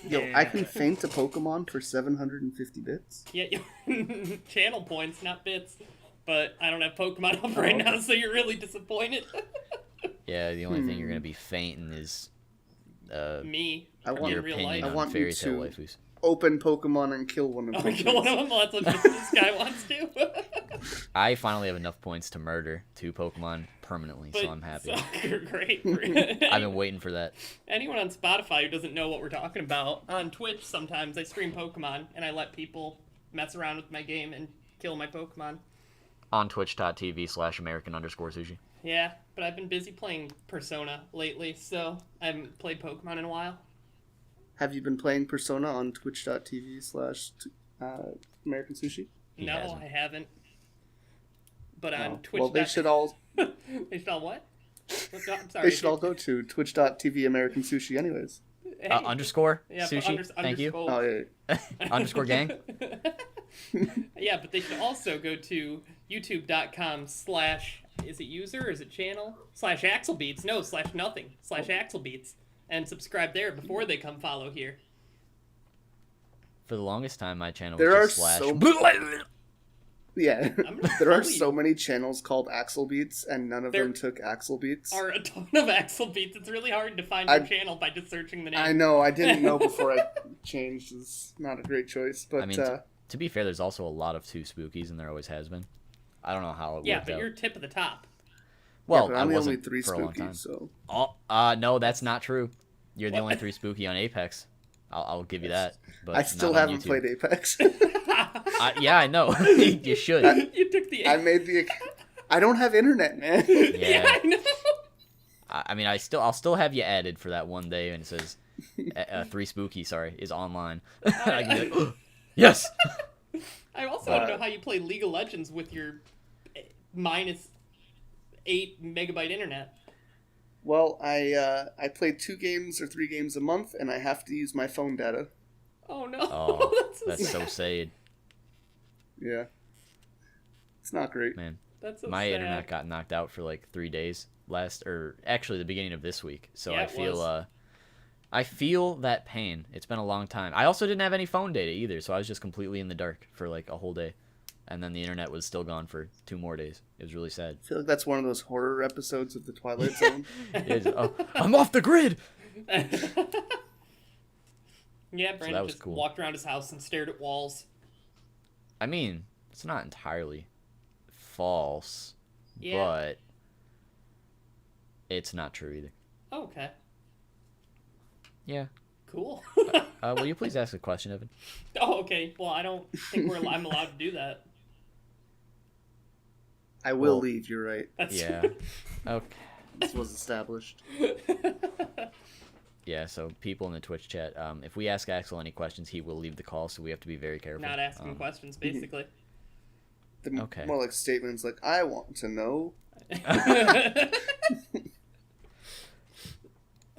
Yo, Yeah. I can faint a Pokemon for 750 bits. Yeah, channel points, not bits. But I don't have Pokemon up right now, so you're really disappointed. Yeah, the only thing you're gonna be fainting is Me. I want your in real opinion life. I on want fairy you tale to- waifus. Open Pokemon and kill one of Oh, them. kill one of them? Well, that's what this guy wants to. I finally have enough points to murder 2 Pokemon permanently, so I'm happy. Great. I've been waiting for that. Anyone on Spotify who doesn't know what we're talking about, on Twitch sometimes I stream Pokemon, and I let people mess around with my game and kill my Pokemon. On twitch.tv/American_sushi. Yeah, but I've been busy playing Persona lately, so I haven't played Pokemon in a while. Have you been playing Persona on twitch.tv/American Sushi? No, hasn't. I haven't. But on Oh, Twitch. well, they should all They should all what? I'm sorry. they should all go to twitch.tv American Sushi anyways. Hey, Underscore yeah, but sushi. Thank you. Oh yeah. Underscore gang. Yeah, but they should also go to youtube.com/ is it user or is it channel? /AxelBeats. No, /nothing. /AxelBeats. And subscribe there before they come follow here. For the longest time, my channel There are was just so Yeah, I'm gonna there are kill so you. many channels called AxelBeats, and none of There them took AxelBeats. Are a ton of AxelBeats. It's really hard to find your channel by just searching the name. I know, I didn't know before I changed. It's not a great choice, but I mean, to be fair, there's also a lot of 2 Spookies, and there always has been. I don't know how it Yeah, worked but out. you're tip of the top. Well, yeah, but I I'm the wasn't only 3 for a long time. Spookies, so Oh, no, that's not true. You're the What? only 3 Spooky on Apex. I'll give you that. But I still not on haven't YouTube. played Apex. Yeah, I know. You should. You took the. I made the. I don't have internet, man. Yeah, I know. I mean, I'll still have you added for that one day, and it says 3 Spooky, sorry, is online. I can be like, oh, yes. I also want to know how you play League of Legends with your -8 megabyte internet. Well, I play 2 games or 3 games a month, and I have to use my phone data. Oh no, Oh, that's sad. so sad, Yeah, it's not great. man. That's so My sad. internet got knocked out for like 3 days actually the beginning of this week. So Yeah, I it feel was. I feel that pain. It's been a long time. I also didn't have any phone data either, so I was just completely in the dark for like a whole day. And then the internet was still gone for 2 more days. It was really sad. I feel like that's one of those horror episodes of The Twilight Zone. It is, oh, I'm off the grid. Yeah, Brandon that was just cool. walked around his house and stared at walls. I mean, it's not entirely false, Yeah. but it's not true either. Oh, okay. Yeah. Cool. Will you please ask a question, Evan? Oh, okay. Well, I don't think I'm allowed to do that. I will Well, leave, you're right. That's Yeah. Okay. This was established. Yeah, so people in the Twitch chat, if we ask Axel any questions, he will leave the call, so we have to be very careful. Not asking questions, basically. Okay. More like statements like, I want to know.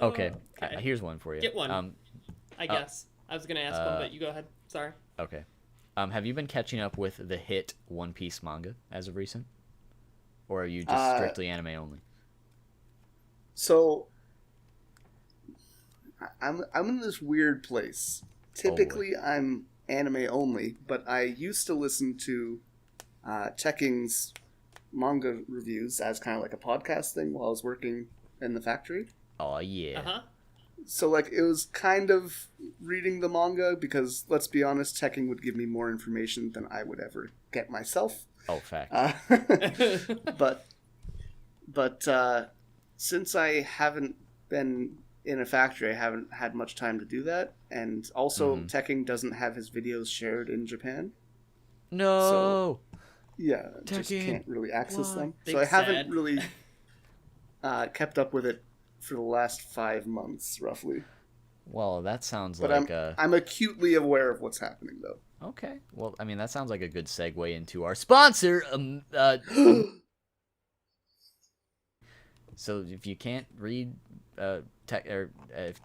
Okay. Okay. Here's one for you. Get one. I guess. I was going to ask one, but you go ahead. Sorry. Okay. Have you been catching up with the hit One Piece manga as of recent? Or are you just strictly anime only? So, I'm in this weird place. Typically, I'm anime only, but I used to listen to Checking's manga reviews as kind of like a podcast thing while I was working in the factory. Oh, yeah. Uh-huh. So, like, it was kind of reading the manga because, let's be honest, Checking would give me more information than I would ever get myself. Oh, fact. But since I haven't been in a factory, I haven't had much time to do that. And also, Checking doesn't have his videos shared in Japan. No! Yeah, just Tekken, can't really access them. Big So I haven't sad. really kept up with it for the last 5 months, roughly. Well, that sounds But like I'm acutely aware of what's happening, though. Okay. Well, I mean, that sounds like a good segue into our sponsor. So if you can't read if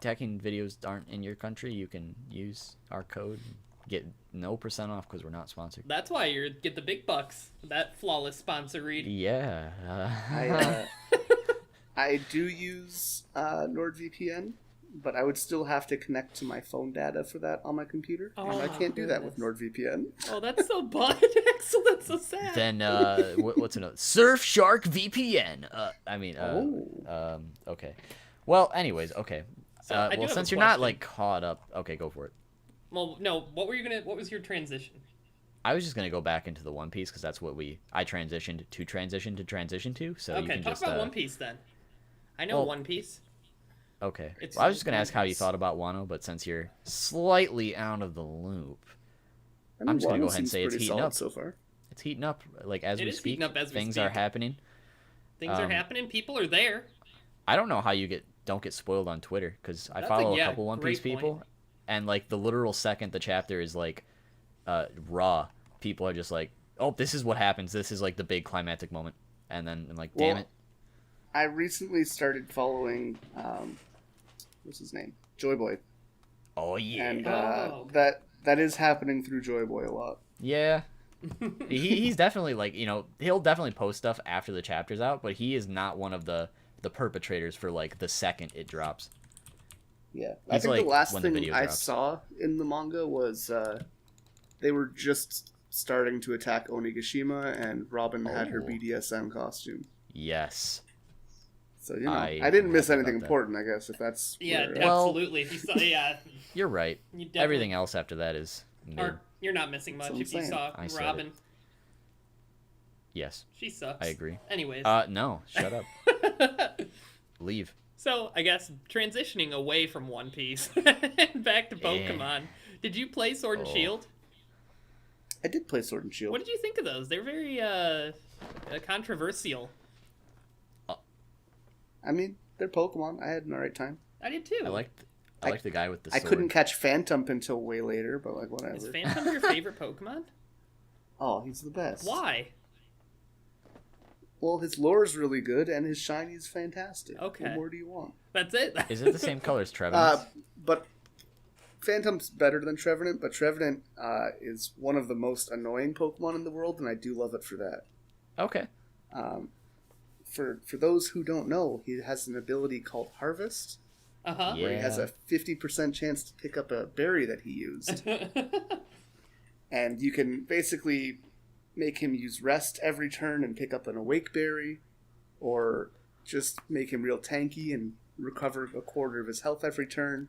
teching videos aren't in your country, you can use our code. Get no % off because we're not sponsored. That's why you get the big bucks. That flawless sponsor read. Yeah. I do use NordVPN, but I would still have to connect to my phone data for that on my computer. Oh and I my can't do that with goodness. NordVPN. Oh, that's so bad, Axel. That's so sad. Then what's another? Surfshark VPN. Okay. Well, anyways, okay. So I do well, have since a you're not question. like caught up, okay, go for it. Well, no. What was your transition? I was just gonna go back into the One Piece because that's what I transitioned to. So you Okay, can talk just about One Piece then. I know well, One Piece. okay. It's Well, I was just gonna One ask how you Piece. thought about Wano, but since you're slightly out of the loop, I mean, I'm just gonna Wano go ahead and seems say it's pretty heating solid up. so far. It's heating up, like as It we is speak. heating up as we Things are speak. happening. Things are happening. People are there. I don't know how you don't get spoiled on Twitter because I That's follow a a couple One Piece great point. people, and like the literal second the chapter is like raw, people are just like, oh, this is what happens. This is like the big climactic moment, and then I'm like, damn it. I recently started following, what's his name? Joy Boy. Oh yeah, And Oh. that is happening through Joy Boy a lot. yeah. He's definitely like, he'll definitely post stuff after the chapter's out, but he is not one of the perpetrators for like the second it drops. Yeah. I He's think like the last when the thing video I drops. saw in the manga was they were just starting to attack Onigashima, and Robin had her Oh. BDSM costume. Yes. So, I I didn't miss heard anything about that. important, I guess, if that's Yeah, where- Well- absolutely. If you saw, yeah, You're right. you definitely, Everything else after that is new. Or you're not missing much That's what if you I'm saw I said Robin. Yes, She sucks. I agree. Anyways. No, shut up. Leave. So, I guess transitioning away from One Piece and back to Pokemon. Did you play Sword and Oh. Shield? I did play Sword and Shield. What did you think of those? They're very controversial. I mean, they're Pokemon. I had an alright time. I did too. I liked the guy with the I sword. couldn't catch Phantom until way later, but like whatever. Is Phantom your favorite Pokemon? Oh, he's the best. Why? Well, his lore is really good, and his shiny is fantastic. Okay. What more do you want? That's it. Is it the same color as Trevenant's? But Phantom's better than Trevenant, but Trevenant is one of the most annoying Pokemon in the world, and I do love it for that. Okay. For those who don't know, he has an ability called Harvest, Uh-huh. where he has a 50% chance to pick up a berry that he used. And you can basically make him use Rest every turn and pick up an Awake Berry, or just make him real tanky and recover a quarter of his health every turn.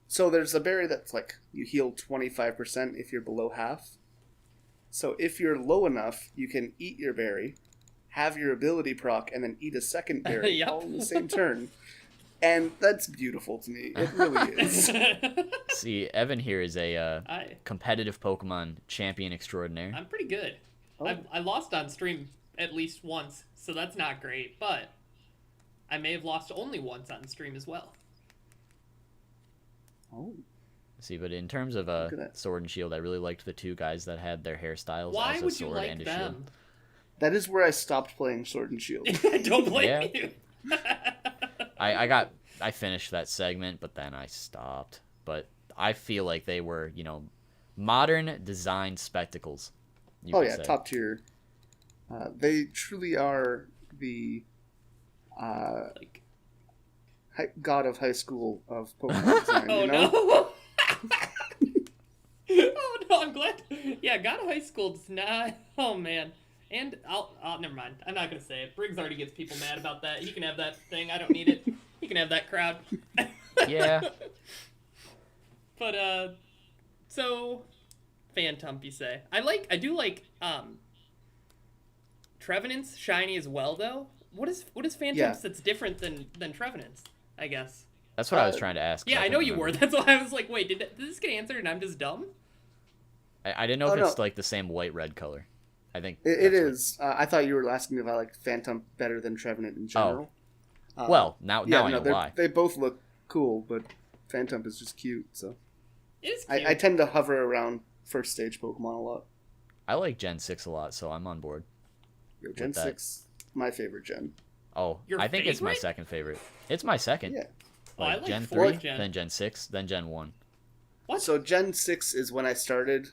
So there's a berry that's like, you heal 25% if you're below half. So if you're low enough, you can eat your berry, have your ability proc, and then eat a second berry Yep. all in the same turn. And that's beautiful to me. It really is. See, Evan here is a I, competitive Pokemon champion extraordinaire. I'm pretty good. Oh. I lost on stream at least once, so that's not great, but I may have lost only once on stream as well. Oh. See, but in terms of Look at that. Sword and Shield, I really liked the two guys that had their hairstyles Why as a would you sword like and a them? shield. That is where I stopped playing Sword and Shield. I don't blame Yeah. you. I finished that segment, but then I stopped. But I feel like they were, modern design spectacles. You Oh could yeah, say. top tier. They truly are the Like, god of high school of Pokemon design. oh you know? no. Oh no, I'm glad. Yeah, God of High School does not. Oh man. And I'll never mind. I'm not gonna say it. Briggs already gets people mad about that. He can have that thing. I don't need it. He can have that crowd. Yeah. But so Phantom, you say. I do like Trevenant's shiny as well though. What is Phantom's Yeah. that's different than Trevenant's, I guess. That's what I was trying to ask. Yeah, I couldn't know you remember. were. That's why I was like, wait, did this get answered and I'm just dumb? I didn't know Oh, if it's no. like the same white-red color. I think It that's what- is. I thought you were asking if I like Phantom better than Trevenant in general. Well, now I know they're- why. They both look cool, but Phantom is just cute. So It is cute. I tend to hover around first stage Pokemon a lot. I like Gen 6 a lot, so I'm on board. Yo, Gen With that. 6, my favorite gen. Oh, Your I think it's my favorite? second favorite. It's my second. Yeah. Oh, I like Gen fourth 3, gen. then Gen 6, then Gen 1. What? So Gen 6 is when I started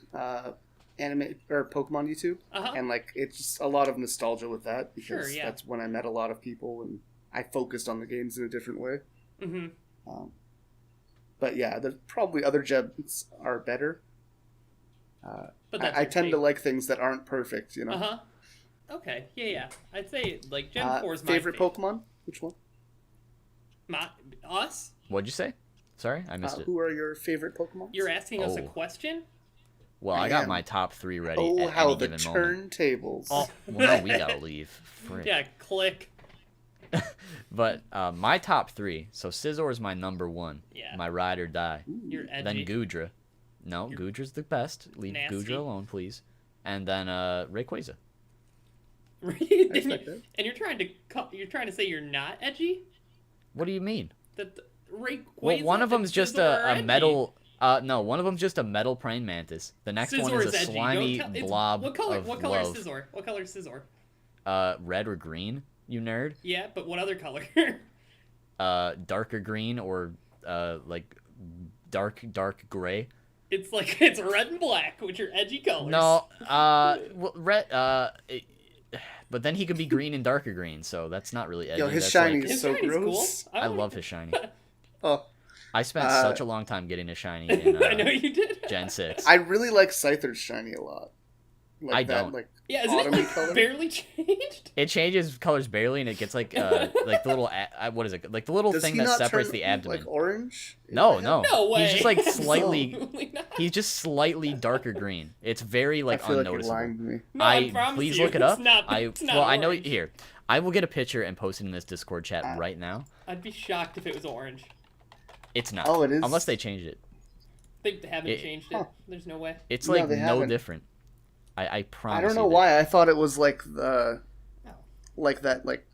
anime or Pokemon YouTube, Uh-huh. and like it's just a lot of nostalgia with that because Sure, yeah. that's when I met a lot of people and I focused on the games in a different way. Mm-hmm. But yeah, there's probably other gens are better. But that's I your tend to favorite. like things that aren't perfect, you know. Uh-huh. Okay. Yeah. I'd say like Gen 4 is my favorite Pokemon? Which one? Us? What'd you say? Sorry, I missed it. Who are your favorite Pokemon? You're asking us a Oh. question? Well, I got my top 3 ready Oh, at how any the given moment. turntables. Oh, well, no, we gotta leave. Frick. Yeah, click. But my top 3. So Scizor is my number 1. Yeah. My ride or die. You're edgy. Then Goodra. No, Goodra's the best. Leave nasty. Goodra alone, please. And then Rayquaza. And you're trying to say you're not edgy? What do you mean? Rayquaza Well, one of and them's just Scizor are a edgy. metal. No, one of them's just a metal praying mantis. The next one Scizor is a edgy. slimy Don't tell- blob What color? of What color love. is Scizor? What color is Scizor? Red or green, you nerd. Yeah, but what other color? Darker green or like dark gray. It's red and black, which are edgy colors. No, well, red. But then he could be green and darker green, so that's not really edgy. Yo, his That's shiny like- is so shiny's gross. cool. I love his shiny. Oh, I spent such a long time getting a shiny in I know you did. Gen 6. I really like Scyther's shiny a lot. Like I that, don't. Like, Yeah, isn't it autumny like color? barely changed? It changes colors barely, and it gets like the little what is it? Like the little Does thing he that not separates turn, the abdomen. like orange? No, no. No way. He's just like slightly. Absolutely not. He's just slightly darker green. It's very like I feel like you're unnoticeable. lying to me. No, I promise Please you, look it up. It's not, it's not well, I know orange. here. I will get a picture and post it in this Discord chat right now. I'd be shocked if it was orange. It's not. Oh, it is? Unless they changed it. They haven't changed it. Huh. There's no way. It's No, like they no haven't. different. I promise. I don't know you that- why. I thought it was like the, No. like that, like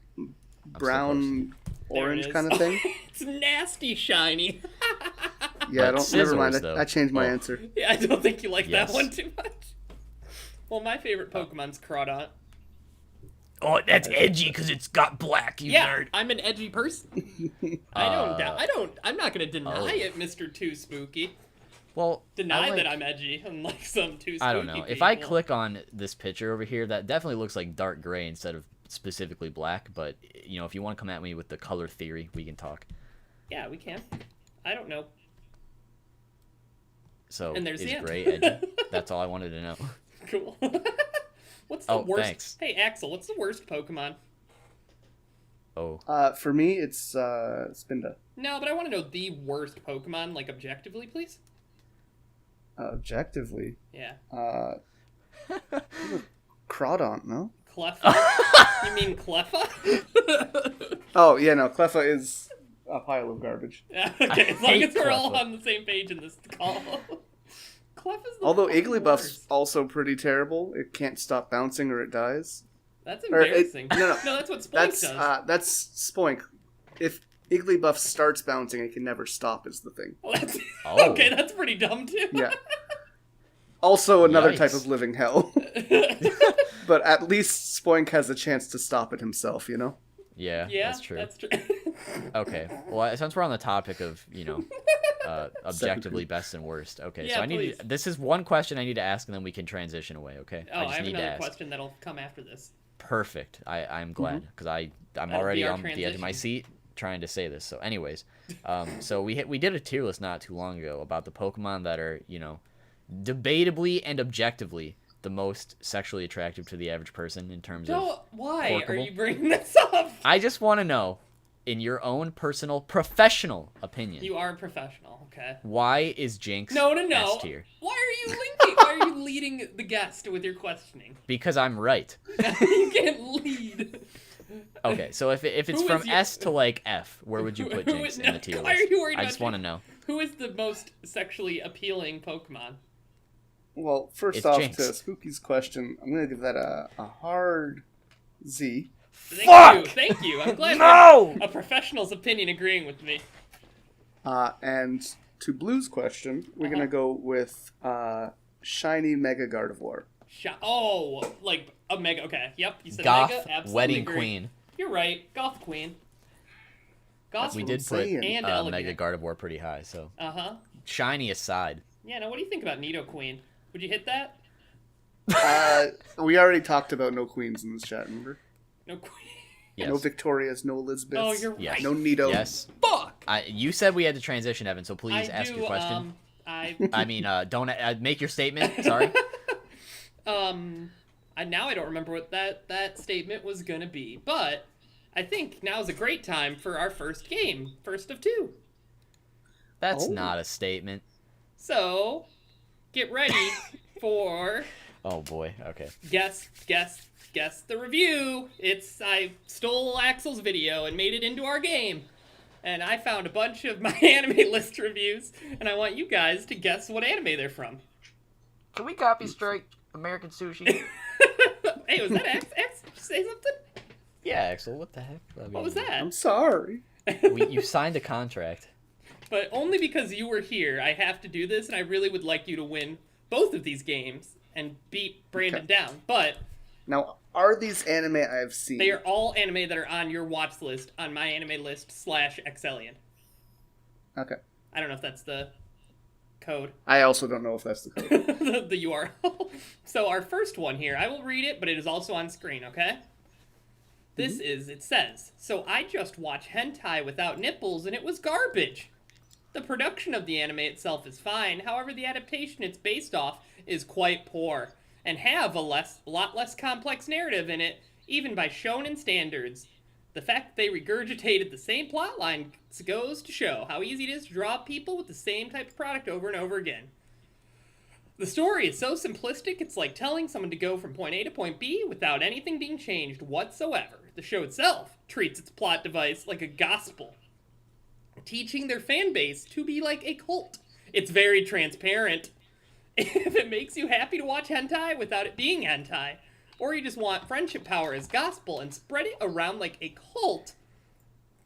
brown There it orange is. kind of thing. It's nasty shiny. Yeah, But never Scizors, mind. though. I changed my Oh. answer. Yeah, I don't think you like Yes. that one too much. Well, my favorite Pokemon's Crawdont. Oh, that's edgy because it's got black. You Yeah, nerd. I'm an edgy person. I'm not gonna deny it, Mr. Too Spooky. Well, Deny I like- that I'm edgy, unlike some Too Spooky I don't know. If people. I click on this picture over here, that definitely looks like dark gray instead of specifically black. But you know, if you want to come at me with the color theory, we can talk. Yeah, we can. I don't know. So And there's is the end. gray edgy? That's all I wanted to know. Cool. What's the Oh, worst? thanks. Hey, Axel, what's the worst Pokemon? Oh, For me, it's Spinda. No, but I want to know the worst Pokemon, like objectively, please. Objectively, Yeah. Crawdont, no? Cleffa? You mean Cleffa? Oh yeah, no. Cleffa is a pile of garbage. Yeah, okay, as long hate as we're all Cleffa. on the same page in this call. Cleffa's the Although fucking Igglybuff's worst. also pretty terrible. It can't stop bouncing or it dies. That's or it- embarrassing. no, that's what Spoink That's does. that's Spoink. If Igglybuff starts bouncing, it can never stop. Is the thing. Well, that's... Oh. Okay, that's pretty dumb too. Yeah. Also, another type Yikes. of living hell. But at least Spoink has a chance to stop it himself. You know. yeah, Yeah, that's true. That's true. Okay, well, since we're on the topic of, you know, objectively best and worst, okay, Yeah, so I need please. this is one question I need to ask, and then we can transition away, okay? Oh, I have need to another ask. question that'll come after this. Perfect. I'm glad, because I'm That'll already be our on the edge of my transition. seat trying to say this. So anyways, so we did a tier list not too long ago about the Pokemon that are, you know, debatably and objectively the most sexually attractive to the average person in terms of... So, why are Porkable? you bringing this up? I just want to know, in your own personal, professional opinion, You are a professional, okay? why is Jinx No. S tier? Why are you linking? Why are you leading the guest with your questioning? Because I'm right. You can't lead. Okay, so if it's Who from is your- S to like F, where would you put Who Jinx is- in the tier why are list? you worried I about just want to Jinx? know. Who is the most sexually appealing Pokemon? Well, first It's off, Jinx. to Spooky's question, I'm gonna give that a hard Z. Thank you. I'm glad No! a professional's opinion agreeing with me. And to Blue's question, we're gonna go with shiny Mega Gardevoir. Like a mega. Okay, yep. You said Goth mega. Absolutely Wedding agree. Queen. You're right. Goth Queen. Goth. We what did I'm put saying. And Mega elegant. Gardevoir pretty high, so Uh-huh. shiny aside. Yeah, now what do you think about Nidoqueen? Would you hit that? We already talked about no queens in this chat, remember? No queen. Yes. No Victorias, no Elizabeths. Oh, you're Yes. right. No Nido. Yes. Fuck. You said we had to transition, Evan, so please I ask do, your question. I I mean, don't make your statement. Sorry. now I don't remember what that statement was gonna be, but I think now's a great time for our first game. First of two. That's not a statement. So, get ready for... Oh boy, okay. Guess the review. I stole Axel's video and made it into our game. And I found a bunch of my anime list reviews, and I want you guys to guess what anime they're from. Can we copy strike American Sushi? Hey, was that Axel? Did you say something? Yeah, Axel, what the heck? What was that? I'm sorry. You signed a contract. But only because you were here, I have to do this, and I really would like you to win both of these games and beat Brandon down. But now, are these anime I've seen? they are all anime that are on your watch list on my anime list / Axellian. Okay. I don't know if that's the code. I also don't know if that's the code. the URL. So our first one here, I will read it, but it is also on screen, okay? This is, it says, so I just watched hentai without nipples and it was garbage. The production of the anime itself is fine, however the adaptation it's based off is quite poor, and have a lot less complex narrative in it, even by shonen standards. The fact that they regurgitated the same plotline goes to show how easy it is to draw people with the same type of product over and over again. The story is so simplistic, it's like telling someone to go from point A to point B without anything being changed whatsoever. The show itself treats its plot device like a gospel, teaching their fan base to be like a cult. It's very transparent. If it makes you happy to watch hentai without it being hentai, or you just want friendship power as gospel and spread it around like a cult,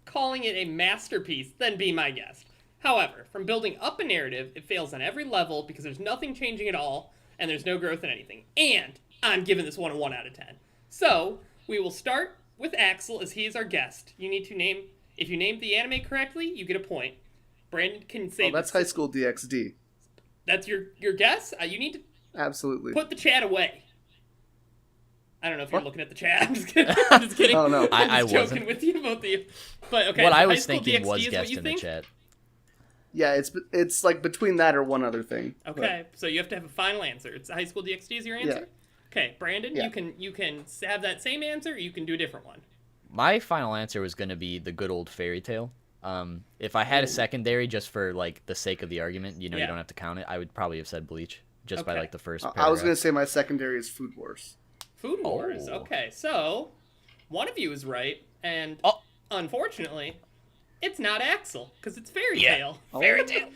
calling it a masterpiece, then be my guest. However, from building up a narrative, it fails on every level because there's nothing changing at all, and there's no growth in anything. And I'm giving this one a 1 out of 10. So, we will start with Axel as he is our guest. You need to name, if you named the anime correctly, you get a point. Brandon can say... Oh, that's High School DxD. That's your guess? You need to... Absolutely. Put the chat away. I don't know if you're looking at the chat. I'm just kidding. I'm just kidding. Oh, no. I'm just I joking wasn't. with you, both of you. But, okay, What so I High was School thinking DxD was is what guessed you in the think? chat. Yeah, it's like between that or one other thing. Okay, so you have to have a final answer. It's High School DxD is your answer? Yeah. Okay, Brandon, Yeah. you can have that same answer, or you can do a different one. My final answer was going to be the good old fairy tale. If I had a secondary just for like the sake of the argument, you Yeah. don't have to count it, I would probably have said Bleach just by Okay. like the first I was paragraph. going to say my secondary is Food Wars. Food Wars. Oh. Okay, so one of you is right, and Oh. unfortunately, it's not Axel, because it's Fairy Yeah. Tale. Fairy tale.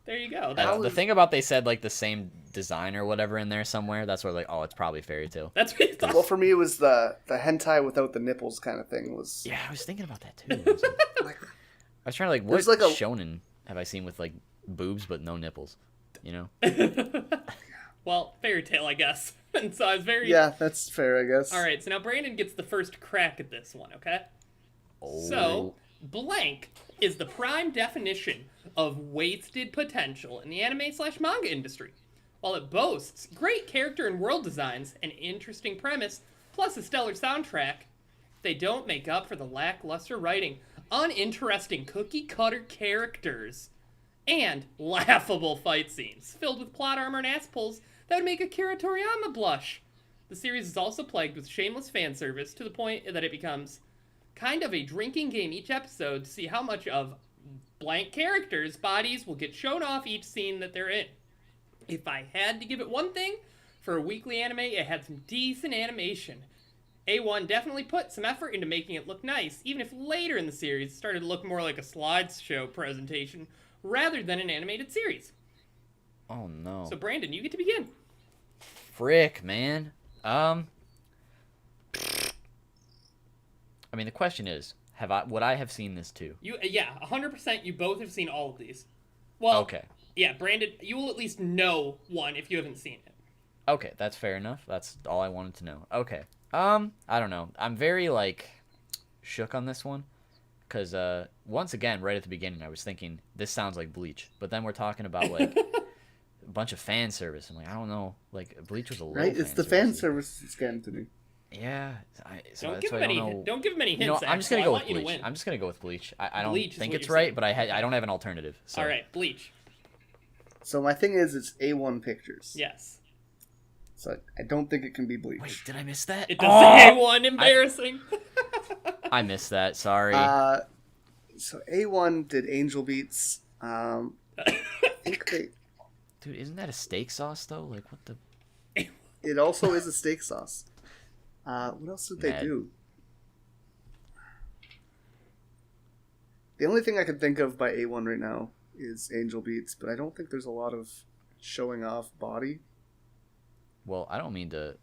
There you go. The thing about they said like the same design or whatever in there somewhere, that's where like, oh, it's probably fairy tale. That's what you thought. Well, for me, it was the hentai without the nipples kind of thing. Was Yeah, I was thinking about that too. I was trying to like, what There's like a- shonen have I seen with like boobs but no nipples? You know? Well, Fairy Tale, I guess. And so I was very... Yeah, that's fair, I guess. All right, so now Brandon gets the first crack at this one, okay? Oh. So, blank is the prime definition of wasted potential in the anime/manga industry. While it boasts great character and world designs, an interesting premise, plus a stellar soundtrack, they don't make up for the lackluster writing, uninteresting cookie-cutter characters, and laughable fight scenes, filled with plot armor and ass pulls that would make Akira Toriyama blush. The series is also plagued with shameless fan service to the point that it becomes kind of a drinking game each episode to see how much of blank characters' bodies will get shown off each scene that they're in. If I had to give it one thing, for a weekly anime, it had some decent animation. A1 definitely put some effort into making it look nice, even if later in the series it started to look more like a slideshow presentation rather than an animated series. Oh no. So Brandon, you get to begin. Frick, man. I mean, the question is, would I have seen this too? Yeah, 100% you both have seen all of these. Well, Okay. Yeah, Brandon, you will at least know one if you haven't seen it. Okay, that's fair enough. That's all I wanted to know. Okay. I don't know. I'm very, like, shook on this one. Because, once again, right at the beginning, I was thinking, this sounds like Bleach. But then we're talking about, like, a bunch of fan service. I'm like, I don't know. Like, Bleach was a little Right? It's the fan service that's getting to me. Yeah. So Don't that's give why him I any. don't know. Don't give him any hints. You know, I'm just gonna Axel. go I with want you to Bleach. win. I'm just gonna go with Bleach. I don't Bleach is think what it's you're right, saying. but I don't have an alternative. So. All right, Bleach. So my thing is, it's A1 Pictures. Yes. So I don't think it can be Bleach. Wait, did I miss that? It does say A1. Oh! Embarrassing. I missed that. Sorry. So A1 did Angel Beats. I think they... Dude, isn't that a steak sauce though? Like what the? It also is a steak sauce. What else did they Mad. do? The only thing I can think of by A1 right now is Angel Beats, but I don't think there's a lot of showing off body. Well, I don't mean to,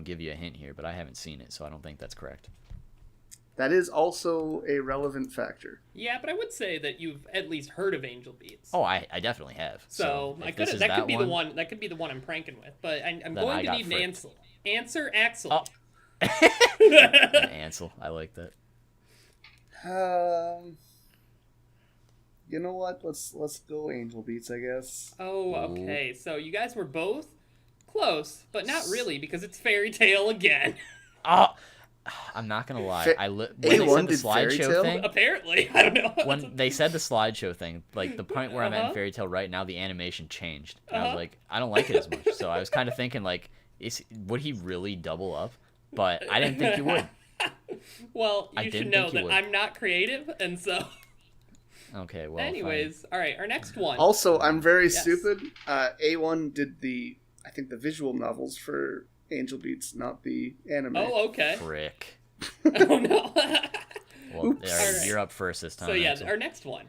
give you a hint here, but I haven't seen it, so I don't think that's correct. That is also a relevant factor. Yeah, but I would say that you've at least heard of Angel Beats. Oh, I definitely have. So if that this is could be the one. That could be the one I'm pranking with. But I'm Then going I to got need an fricked. answer. Answer Axel. Oh. An Ansel, I like that. You know what? Let's go Angel Beats, I guess. Oh, okay. So you guys were both close, but not really because it's Fairy Tale again. Oh, I'm not gonna lie. When they A1 said the did Fairy slideshow Tale? thing, Apparently, I don't know. when they said the slideshow thing, like the point where I'm at in Fairy Tale right now, the animation changed. And I was like, I don't like it as much. So I was kind of thinking, like, would he really double up? But I didn't think he would. Well, I you should didn't know think he that would. I'm not creative, and so. Okay, well. Anyways, all right, our next one. Also, I'm very Yes. stupid. A1 did I think the visual novels for Angel Beats, not the anime. Oh, okay. Frick. Oh no. Well, Oops. Alright. you're up first this time. So yeah, Axel. our next one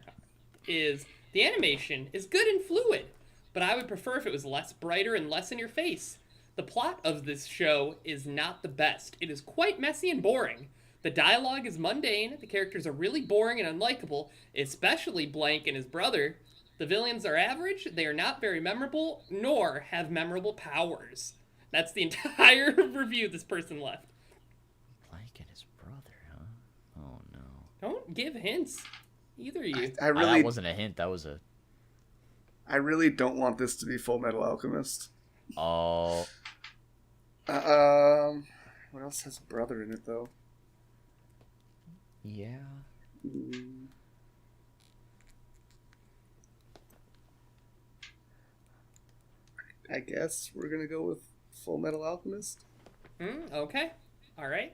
is the animation is good and fluid, but I would prefer if it was less brighter and less in your face. The plot of this show is not the best. It is quite messy and boring. The dialogue is mundane, the characters are really boring and unlikable, especially Blank and his brother. The villains are average, they are not very memorable, nor have memorable powers. That's the entire review this person left. Blank and his brother, huh? Oh no. Don't give hints. Either of you. I really, That wasn't a hint. That was a. I really don't want this to be Full Metal Alchemist. Oh. What else has brother in it though? Yeah. I guess we're gonna go with Full Metal Alchemist. Okay. All right.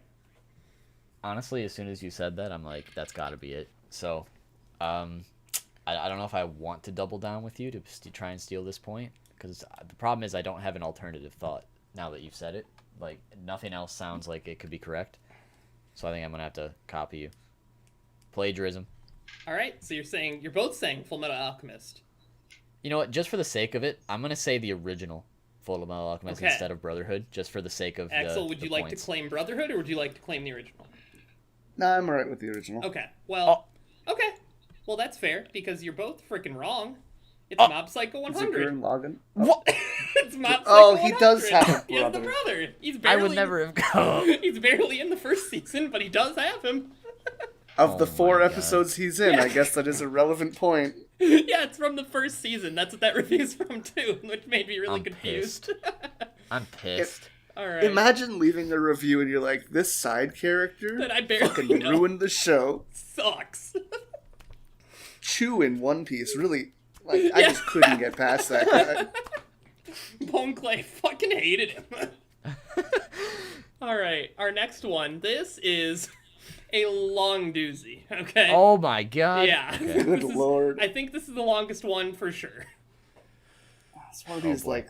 Honestly, as soon as you said that, I'm like, that's got to be it. So, I don't know if I want to double down with you to try and steal this point, because the problem is I don't have an alternative thought now that you've said it. Like, nothing else sounds like it could be correct. So I think I'm going to have to copy you. Plagiarism. All right. So you're both saying Full Metal Alchemist. You know what? Just for the sake of it, I'm going to say the original Full Metal Alchemist Okay. instead of Brotherhood, just for the sake of Axel, would the you like points. to claim Brotherhood, or would you like to claim the original? Nah, I'm alright with the original. Okay. Well. Okay. Well, that's fair because you're both freaking wrong. It's Mob Psycho Is it 100. Gurren Lagann? What? It's Mob Psycho Oh, he 100. does have a He has the brother. brother. He's I barely. would never have gone. He's barely in the first season, but he does have him. Of the Oh 4 my God. episodes he's in, I guess that is a relevant point. Yeah, it's from the first season. That's what that review's from too, which made me really I'm confused. I'm pissed. All right. Imagine leaving a review and you're like, this side character That I barely fucking know. ruined the show. Sucks. Chew in One Piece, really, like, I just couldn't get past that guy. Bone Clay fucking hated him. All right, our next one. This is a long doozy. Okay. Oh my god. Yeah. Okay. Good This is- lord. I think this is the longest one for sure. It's one of these, boy. like,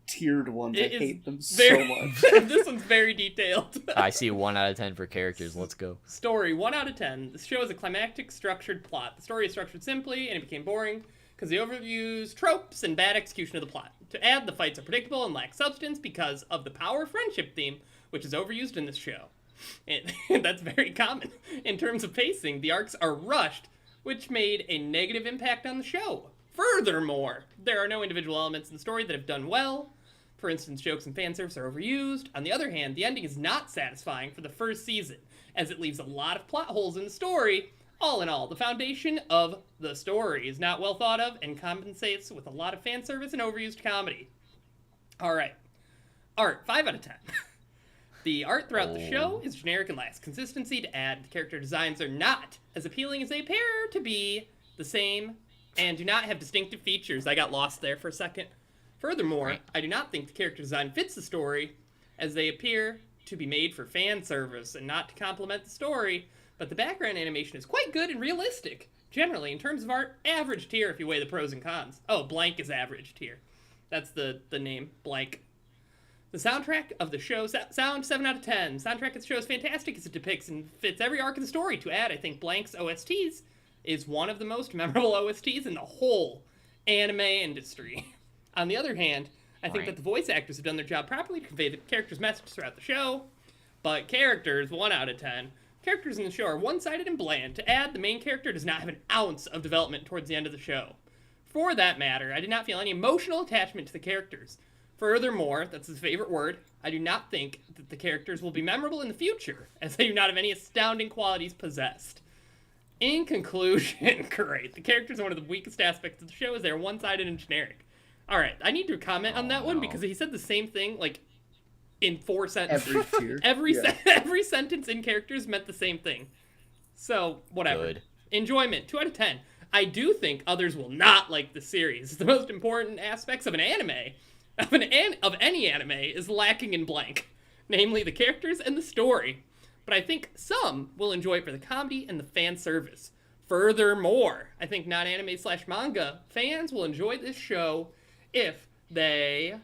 tiered ones. I It is hate them very, so much. This one's very detailed. I see 1 out of 10 for characters. Let's go. Story 1 out of 10. This show is a climactic, structured plot. The story is structured simply, and it became boring because they overused tropes and bad execution of the plot. To add, the fights are predictable and lack substance because of the power friendship theme, which is overused in this show. And that's very common. In terms of pacing, the arcs are rushed, which made a negative impact on the show. Furthermore, there are no individual elements in the story that have done well. For instance, jokes and fan service are overused. On the other hand, the ending is not satisfying for the first season, as it leaves a lot of plot holes in the story. All in all, the foundation of the story is not well thought of and compensates with a lot of fan service and overused comedy. All right. Art, 5 out of 10. The art throughout the show is generic and lacks consistency. To add, the character designs are not as appealing as they appear to be, the same, and do not have distinctive features. I got lost there for a second. Furthermore, I do not think the character design fits the story, as they appear to be made for fan service and not to complement the story. but the background animation is quite good and realistic, generally, in terms of art, average tier if you weigh the pros and cons. Oh, blank is average tier. That's the name, blank. The soundtrack of the show, sound 7 out of 10. Soundtrack of the show is fantastic as it depicts and fits every arc of the story. To add, I think blank's OSTs is one of the most memorable OSTs in the whole anime industry. On the other hand, I think that the voice actors have done their job properly to convey the character's message throughout the show. But characters, 1 out of 10. Characters in the show are one-sided and bland. To add, the main character does not have an ounce of development towards the end of the show. For that matter, I did not feel any emotional attachment to the characters. Furthermore, that's his favorite word, I do not think that the characters will be memorable in the future, as they do not have any astounding qualities possessed. In conclusion, great. The characters are one of the weakest aspects of the show, as they are one-sided and generic. Alright, I need to comment on that one, because he said the same thing, like, in 4 sentences. Every tier. Every sentence in characters meant the same thing. So, whatever. Good. Enjoyment, 2 out of 10. I do think others will not like the series. The most important aspects of an anime, of any anime, is lacking in blank. Namely, the characters and the story. But I think some will enjoy it for the comedy and the fan service. Furthermore, I think non-anime/manga fans will enjoy this show if they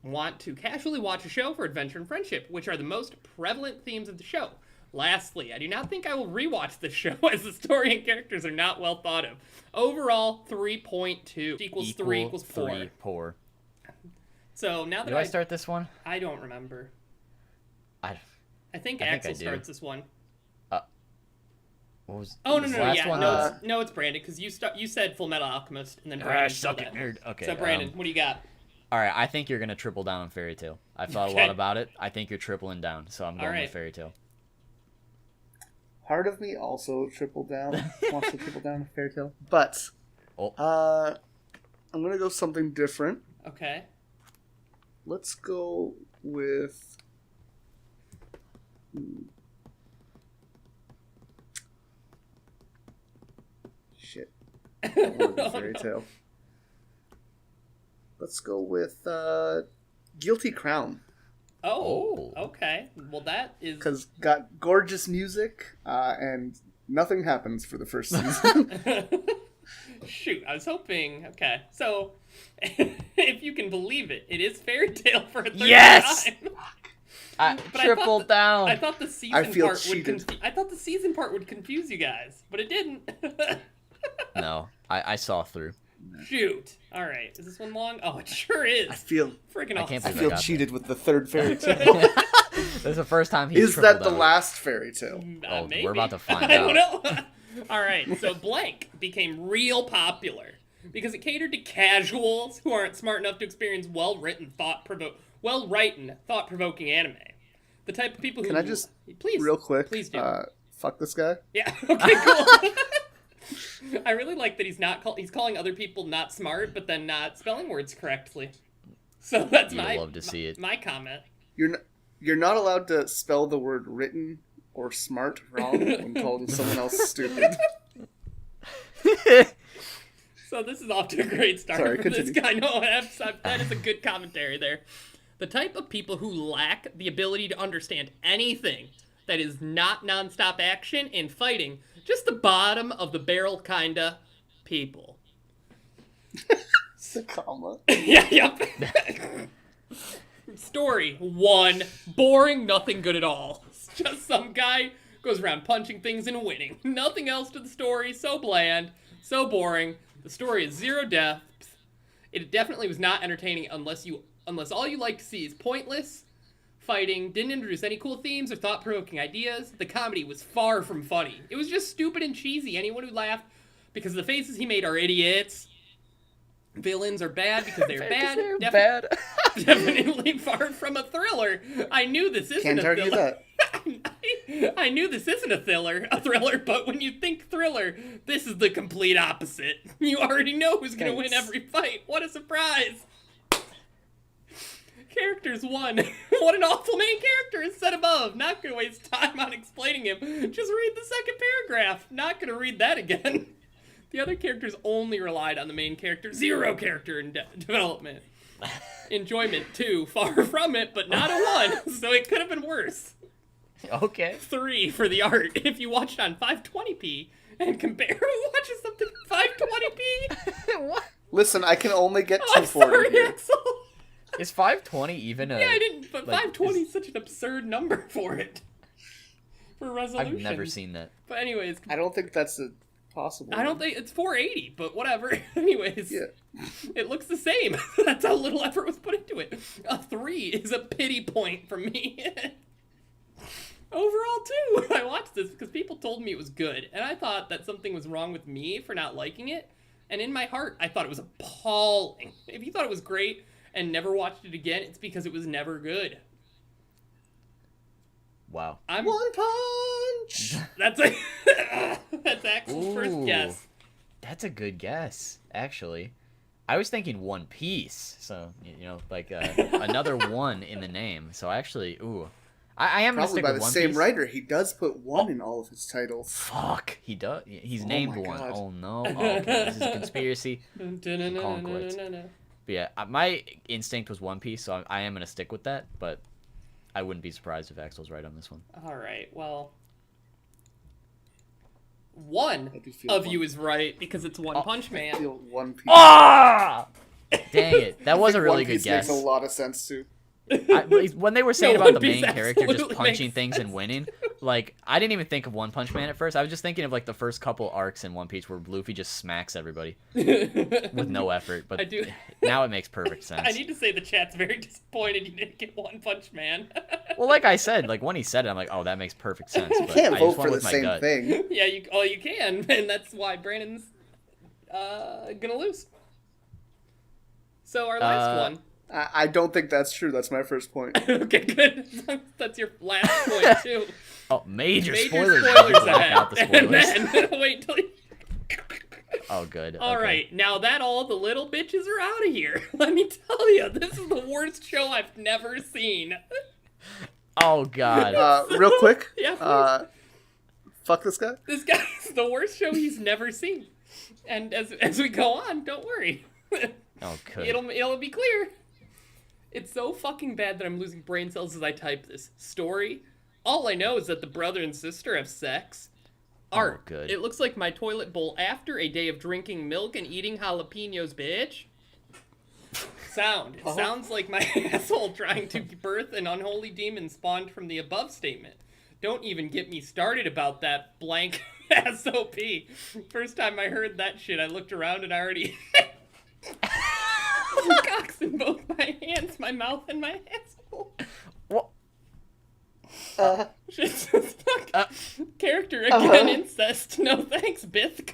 want to casually watch a show for adventure and friendship, which are the most prevalent themes of the show. Lastly, I do not think I will rewatch this show, as the story and characters are not well thought of. Overall, 3.2 equals 3 equals 4. 3 poor. So now that Do I start this one? I don't remember. I think I Axel do. starts this one. What was Oh was the no, last yeah, one? no, it's Brandon, because you said Full Metal Alchemist, and then Brandon suck said it, that. nerd. Okay. So Brandon, what do you got? All right, I think you're gonna triple down on Fairy Tail. I've thought a Okay. lot about it. I think you're tripling down, so I'm going Alright. with Fairy Tail. Part of me also wants to triple down with Fairy Tail, but Oh. I'm gonna go something different. Okay. Let's go with. Shit. I wanted the Fairy Tail. Let's go with Guilty Crown. Oh, Oh. okay. Well, that is... Because got gorgeous music, and nothing happens for the first season. Shoot, I was hoping... Okay, so, if you can believe it, it is Fairy Tail for a third Yes! time. I But tripled down. I thought the season I feel part cheated. I thought the season part would confuse you guys, but it didn't. No, I saw through. Shoot. All right. Is this one long? Oh, it sure is. I feel Freaking I awesome. can't I believe feel got cheated with the third Fairy Tail. This is the first time he's Is tripled that the down. last Fairy Tail? Oh, Maybe. we're about to find I don't out. know. All right. So Blank became real popular because it catered to casuals who aren't smart enough to experience well-written, thought-provoking anime. The type of people who... Can I just, please, real quick, please do. fuck this guy? Yeah. Okay. Cool. I really like that he's calling other people not smart, but then not spelling words correctly. So that's You'd love to see it. my comment. You're not allowed to spell the word written or smart wrong when calling someone else stupid. So this is off to a great start Sorry, for this continue. guy. No, that is a good commentary there. The type of people who lack the ability to understand anything that is not nonstop action and fighting, just the bottom of the barrel kinda people. It's a comma. Yeah, yep. Story 1. Boring, nothing good at all. It's just some guy goes around punching things and winning. Nothing else to the story. So bland, so boring. The story is zero depth. It definitely was not entertaining unless all you like to see is pointless fighting, didn't introduce any cool themes or thought-provoking ideas. The comedy was far from funny. It was just stupid and cheesy. Anyone who laughed because the faces he made are idiots. Villains are bad because they're bad. bad. Definitely far from a thriller. I knew this isn't Can't a argue thriller. that. I knew this isn't a thriller, but when you think thriller, this is the complete opposite. You already know who's going to win Thanks. every fight. What a surprise. Characters 1. What an awful main character is said above. Not going to waste time on explaining him. Just read the second paragraph. Not going to read that again. The other characters only relied on the main character. Zero character in development. Enjoyment 2. Far from it, but not a 1. So it could have been worse. Okay. 3 for the art. If you watch it on 520p and compare who watches something at 520p. What? Listen, I can only get I'm 240 sorry, here. Axel. Is 520 even a... Yeah, I didn't, but like, 520 is such an absurd number for it. For resolution. I've never seen that. But anyways, I don't think that's possible. I don't think it's 480, but whatever. Anyways, Yeah. it looks the same. That's how little effort was put into it. A 3 is a pity point for me. Overall, too, I watched this because people told me it was good, and I thought that something was wrong with me for not liking it. And in my heart, I thought it was appalling. If you thought it was great and never watched it again, it's because it was never good. Wow. One punch! That's that's Axel's first guess. That's a good guess, actually. I was thinking One Piece, so, you know, like another one in the name. So actually, I am going to Probably stick by with the One same Piece. write He does put one in all of his titles. Fuck, he does. He's Oh named my one. God. Oh no. Oh, okay. This is a conspiracy. But yeah, my instinct was One Piece, so I am going to stick with that, but I wouldn't be surprised if Axel's right on this one. All right, well, one I do feel of one. you is right because it's One Punch I Man. feel One Piece. Ah! Dang it. That was a One really Piece good guess. makes a lot of sense too. When they were saying No, about the One Piece main character just absolutely punching makes things and winning, like, I didn't even think of One Punch Man at first. I was just thinking of, like, the first couple arcs in One Piece where Luffy just smacks everybody with no effort. But I do. now it makes perfect sense. I need to say the chat's very disappointed you didn't get One Punch Man. Well, like I said, like, when he said it, I'm like, oh, that makes perfect sense. You But can't I vote just went for the with my same gut. thing. Yeah, you can, and that's why Brandon's gonna lose. So our last one. I don't think that's true. That's my first point. Okay, good. That's your last point too. Oh, major Major spoilers. spoilers Black ahead. out the spoilers. And then wait till you... Oh, good. All okay. right, now that all the little bitches are out of here, let me tell you, this is the worst show I've never seen. Oh, God. Real quick. Yeah, please. Fuck this guy. This guy's the worst show he's never seen. And as we go on, don't worry. Oh, good. It'll be clear. It's so fucking bad that I'm losing brain cells as I type this. Story. All I know is that the brother and sister have sex. Art. Oh, good. It looks like my toilet bowl after a day of drinking milk and eating jalapenos, bitch. Sound. It sounds like my asshole trying to birth an unholy demon spawned from the above statement. Don't even get me started about that blank SOP. First time I heard that shit, I looked around and I already... cocks in both my hands, my mouth, and my asshole. What? Shit's stuck. Character again, incest. No thanks, Bithk.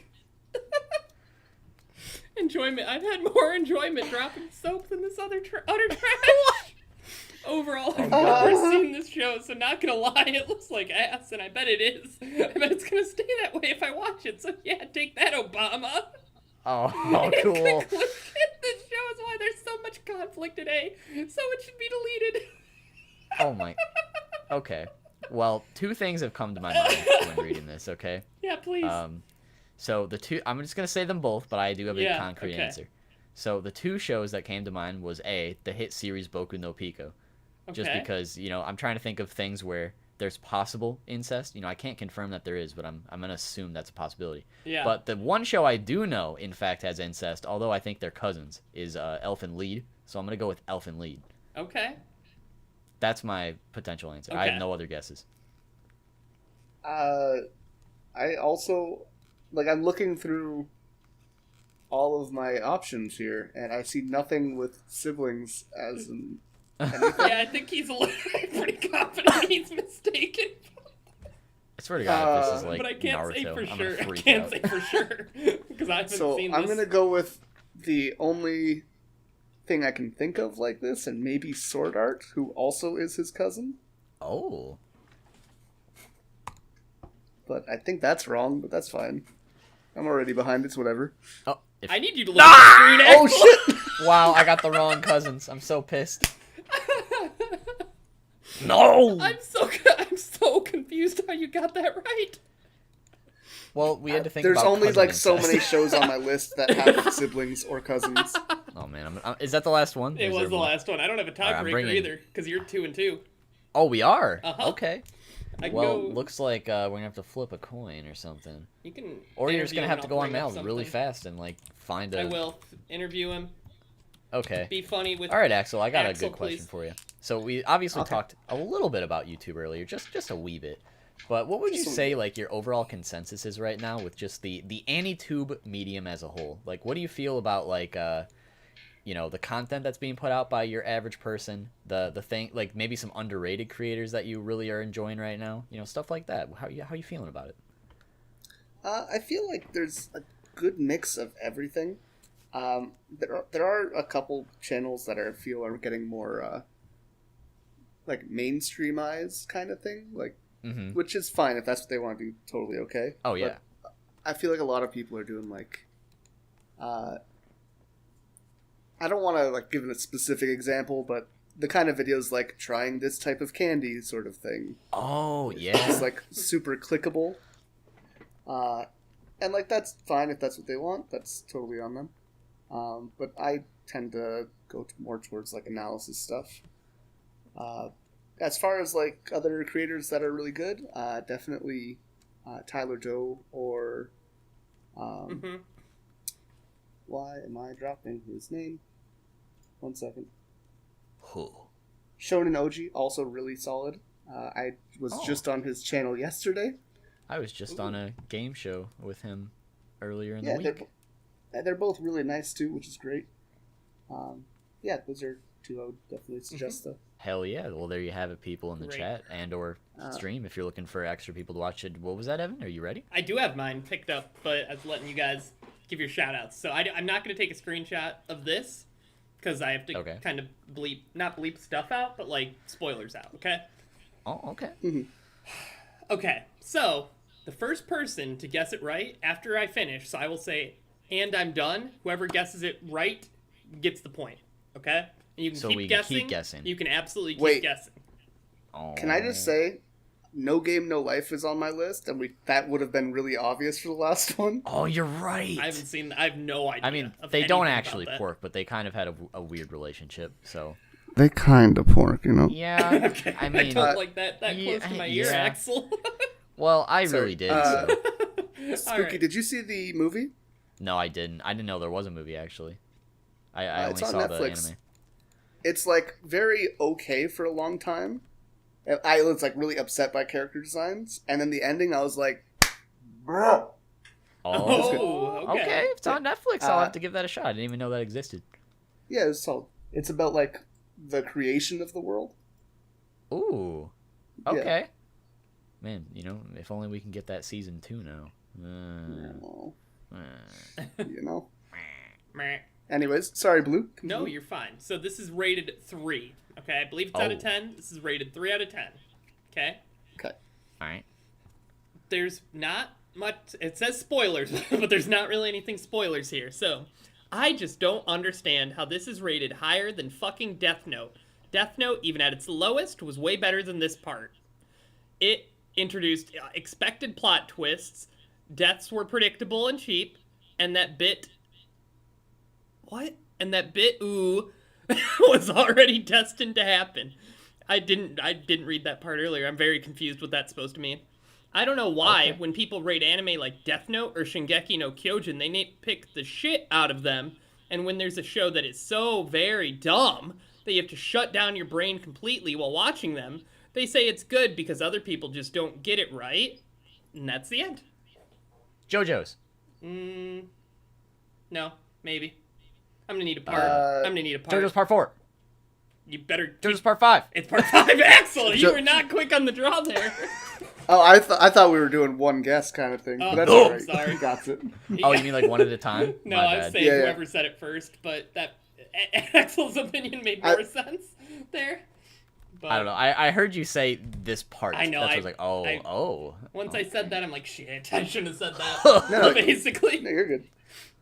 Enjoyment. I've had more enjoyment dropping soap than this utter trash. Overall, I've never seen this show, so not gonna lie, it looks like ass, and I bet it is. I bet it's gonna stay that way if I watch it, so yeah, take that, Obama. Oh, In cool. conclusion, this show is why there's so much conflict today, so it should be deleted. Oh, my. Okay. Well, two things have come to my mind when reading this, okay? Yeah, please. So the two, I'm just going to say them both, but I do have a Yeah, concrete okay. answer. So the two shows that came to mind was the hit series Boku no Pico. Just Okay. because, I'm trying to think of things where there's possible incest. I can't confirm that there is, but I'm going to assume that's a possibility. Yeah. But the one show I do know, in fact, has incest, although I think they're cousins, is Elfen Lied. So I'm going to go with Elfen Lied. Okay. That's my potential answer. I Okay. have no other guesses. I also, I'm looking through all of my options here, and I see nothing with siblings as an anything. Yeah, I think he's pretty confident he's mistaken. I swear to God, if this is like But I can't Naruto, say for I'm sure. gonna I freak can't out. say for sure because I haven't So seen I'm this. gonna go with the only thing I can think of like this, and maybe Sword Art, who also is his cousin. Oh. But I think that's wrong, but that's fine. I'm already behind. It's whatever. Oh. I need you to look at the screen. Oh Axel. shit! Wow, I got the wrong cousins. I'm so pissed. No. I'm so confused how you got that right. Well, we had to think There's about only cousin so incest. many shows on my list that have siblings or cousins. Oh man, is that the last one? It Is was there the more? last one. I don't have a Alright, I'm tiebreaker bringing- either because you're 2 and 2. Oh, we are. Uh-huh. Okay. I can Well, go. looks like we're gonna have to flip a coin or something. You can. Or you're just interview gonna him have and to I'll go on bring up mail really something. fast and like find a. I will interview him. Okay. Be funny with. All right, Axel. I got Axel, a good question please. for you. So we obviously Okay. talked a little bit about YouTube earlier, just a wee bit. But what would you Just a say like your overall consensus is right now with just the Anitube medium as a whole? Like, what do you feel about like you know, the content that's being put out by your average person, the thing, like maybe some underrated creators that you really are enjoying right now, you know, stuff like that. How you feeling about it? I feel like there's a good mix of everything. There are a couple channels that I feel are getting more like mainstream eyes kind of thing, like which is fine if that's what they want to do. Totally okay. Oh yeah. But I feel like a lot of people are doing like. I don't want to like give a specific example, but the kind of videos like trying this type of candy sort of thing. Oh It's yeah. like super clickable. And like that's fine if that's what they want. That's totally on them. But I tend to go more towards like analysis stuff. As far as like other creators that are really good, definitely Tyler Joe or why am I dropping his name? 1 second. Oh. Shonen OG, also really solid. I was just on his channel yesterday. I was just on a game show with him earlier in Yeah, the week. they're both really nice too, which is great. Yeah, those are two I would definitely suggest though. Hell yeah. Well, there you have it, people in the Great. chat and or stream if you're looking for extra people to watch it. What was that, Evan? Are you ready? I do have mine picked up, but I was letting you guys give your shout outs. So I'm not going to take a screenshot of this because I have to kind of not bleep stuff out, but like spoilers out, okay? Oh, okay. Okay, so the first person to guess it right after I finish, so I will say, and I'm done. Whoever guesses it right gets the point, okay? And you can So keep we guessing. can keep guessing. You can absolutely keep Wait. guessing. Oh. Can I just say, No Game No Life is on my list, and that would have been really obvious for the last one. Oh, you're right. I haven't seen. I have no idea. I mean, of they don't anything actually about that. pork, but they kind of had a weird relationship. So They kind of pork, you know. yeah, Okay, I mean, don't like that yeah, close to my ear, yeah. Axel. well, I Sorry, really did. uh, So. Spooky, Alright. did you see the movie? No, I didn't. I didn't know there was a movie actually. I only it's on saw the Netflix. anime. It's like very okay for a long time. And I was like really upset by character designs, and then the ending, I was like, bro. Oh, okay. okay. If it's on Netflix, I'll have to give that a shot. I didn't even know that existed. Yeah, it's solid. It's about like the creation of the world. Ooh. Yeah. Okay. Man, you know, if only we can get that season 2 now. Oh, Uh. you know. Meh. Anyways, sorry, Blue. No, you're fine. So this is rated 3. Okay, I believe it's out of Oh. 10. This is rated 3 out of 10. Okay. Okay. All right. There's not much. It says spoilers, but there's not really anything spoilers here. So I just don't understand how this is rated higher than fucking Deathnote. Deathnote, even at its lowest, was way better than this part. It introduced expected plot twists, deaths were predictable and cheap, and that bit... What? And that bit, ooh, was already destined to happen. I didn't read that part earlier. I'm very confused what that's supposed to mean. I don't know why, when people rate anime like Death Note or Shingeki no Kyojin, they nitpick the shit out of them, and when there's a show that is so very dumb that you have to shut down your brain completely while watching them, they say it's good because other people just don't get it right, and that's the end. JoJo's. No, maybe. I'm gonna need a part. JoJo's Part 4. You better. JoJo's Part 5. It's part 5, Axel. You were not quick on the draw there. Oh, I thought we were doing one guess kind of thing. But that's no, all right. sorry. You got it. Oh, you mean like one at a time? No, My I was bad. saying Yeah, yeah. whoever said it first, but that Axel's opinion made more sense there. But I don't know. I heard you say this part. I know, That's I- what I was like, oh. Once I said that, I'm like, shit, I shouldn't have said that. No, basically. No, you're good.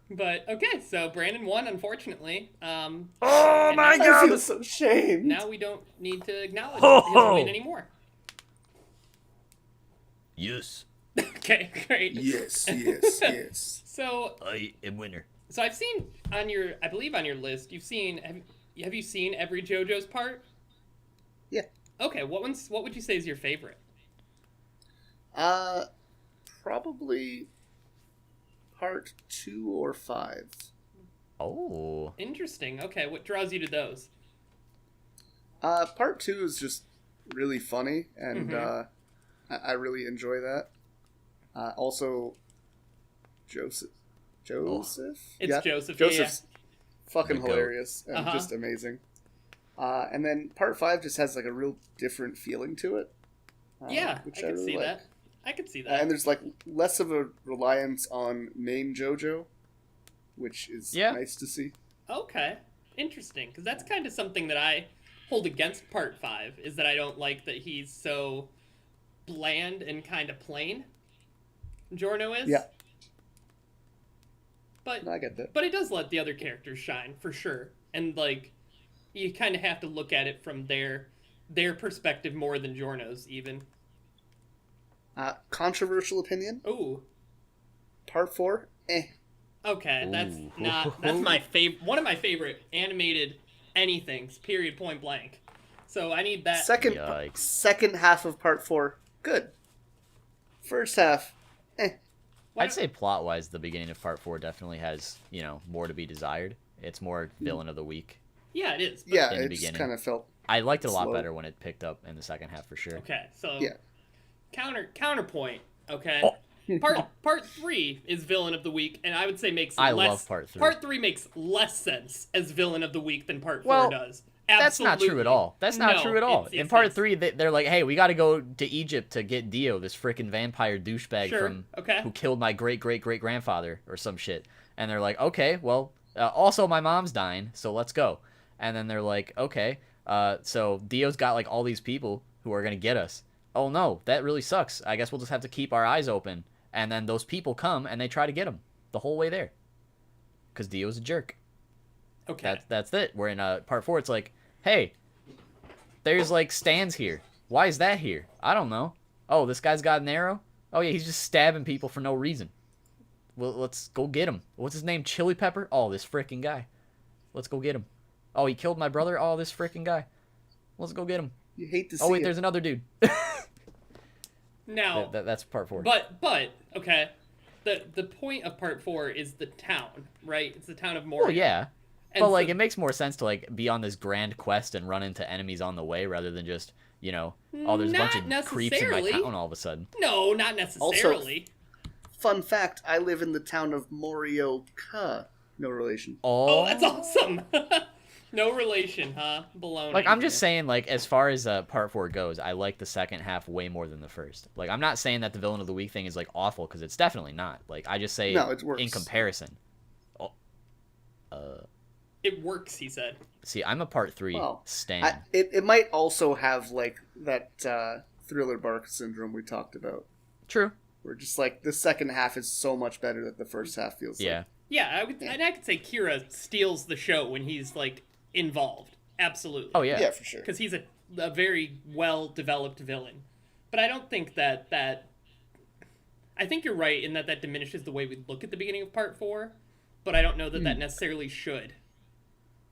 But okay, so Brandon won, unfortunately. Oh and my now- I feel so shamed. Now we don't need to acknowledge Ho, his ho. win anymore. Yes, Okay, great. Yes, yes, yes. So I am winner. So I've seen on your, I believe on your list, you've seen, have you seen every JoJo's part? Yeah. Okay, what would you say is your favorite? Probably part 2 or 5. Oh. Interesting. Okay, what draws you to those? Part 2 is just really funny, and I really enjoy that. Also, Joseph. It's Joseph. Joseph's fucking The goat. hilarious and just amazing. And then part 5 just has like a real different feeling to it. Yeah, which I can really see like. that. I could see that. And there's like less of a reliance on main JoJo, which is nice to see. Okay, interesting. Because that's kind of something that I hold against part 5, is that I don't like that he's so bland and kind of plain. Giorno is. Yeah. But I get that. But it does let the other characters shine for sure, and like you kind of have to look at it from their perspective more than Giorno's even. Controversial opinion. Ooh. Part 4. Okay, that's one of my favorite animated anythings. Period. Point blank. So I need that. Second half of part 4. Good. First half. I'd say plot-wise, the beginning of part 4 definitely has, more to be desired. It's more villain of the week. Yeah, it is. Yeah, in the it beginning. just kind of felt. I liked it a lot slow. better when it picked up in the second half for sure. Okay, so Yeah. Counterpoint. Okay, Oh. part 3 is villain of the week, and I would say love part 3. Part 3 makes less sense as villain of the week than part 4 Well, does. That's not true at all. That's not true at all. In part 3, they're like, hey, we got to go to Egypt to get Dio, this freaking vampire douchebag who killed my great-great-great-grandfather or some shit. And they're like, okay, well, also my mom's dying, so let's go. And then they're like, okay, so Dio's got like all these people who are going to get us. Oh no, that really sucks. I guess we'll just have to keep our eyes open. And then those people come and they try to get him the whole way there. Because Dio's a jerk. Okay. That's it. We're in part 4. It's like, hey, there's like stands here. Why is that here? I don't know. Oh, this guy's got an arrow? Oh yeah, he's just stabbing people for no reason. Well, let's go get him. What's his name? Chili Pepper? Oh, this freaking guy. Let's go get him. Oh, he killed my brother? Oh, this freaking guy. Let's go get him. You hate to see Oh wait, it. there's another dude. Now, that's part 4. But okay, the point of part 4 is the town, right? It's the town of Moria. Well, yeah. And But like, it makes more sense to like be on this grand quest and run into enemies on the way rather than just, oh, there's a bunch of creeps in my town all of a sudden. No, not necessarily. Fun fact: I live in the town of Morioka. No relation. Oh, that's awesome. No relation, huh? Baloney. Like, I'm just saying, like, as far as part 4 goes, I like the second half way more than the first. Like, I'm not saying that the villain of the week thing is like awful, because it's definitely not. Like, I just say it works. in comparison. It works, he said. See, I'm a part 3 stan. It might also have like that thriller bark syndrome we talked about. True. Where just like the second half is so much better that the first half feels like. Yeah, I could say Kira steals the show when he's like involved. Absolutely. Oh yeah. Yeah, for sure. Because he's a very well developed villain. But I don't think that I think you're right in that diminishes the way we look at the beginning of part 4, but I don't know that necessarily should.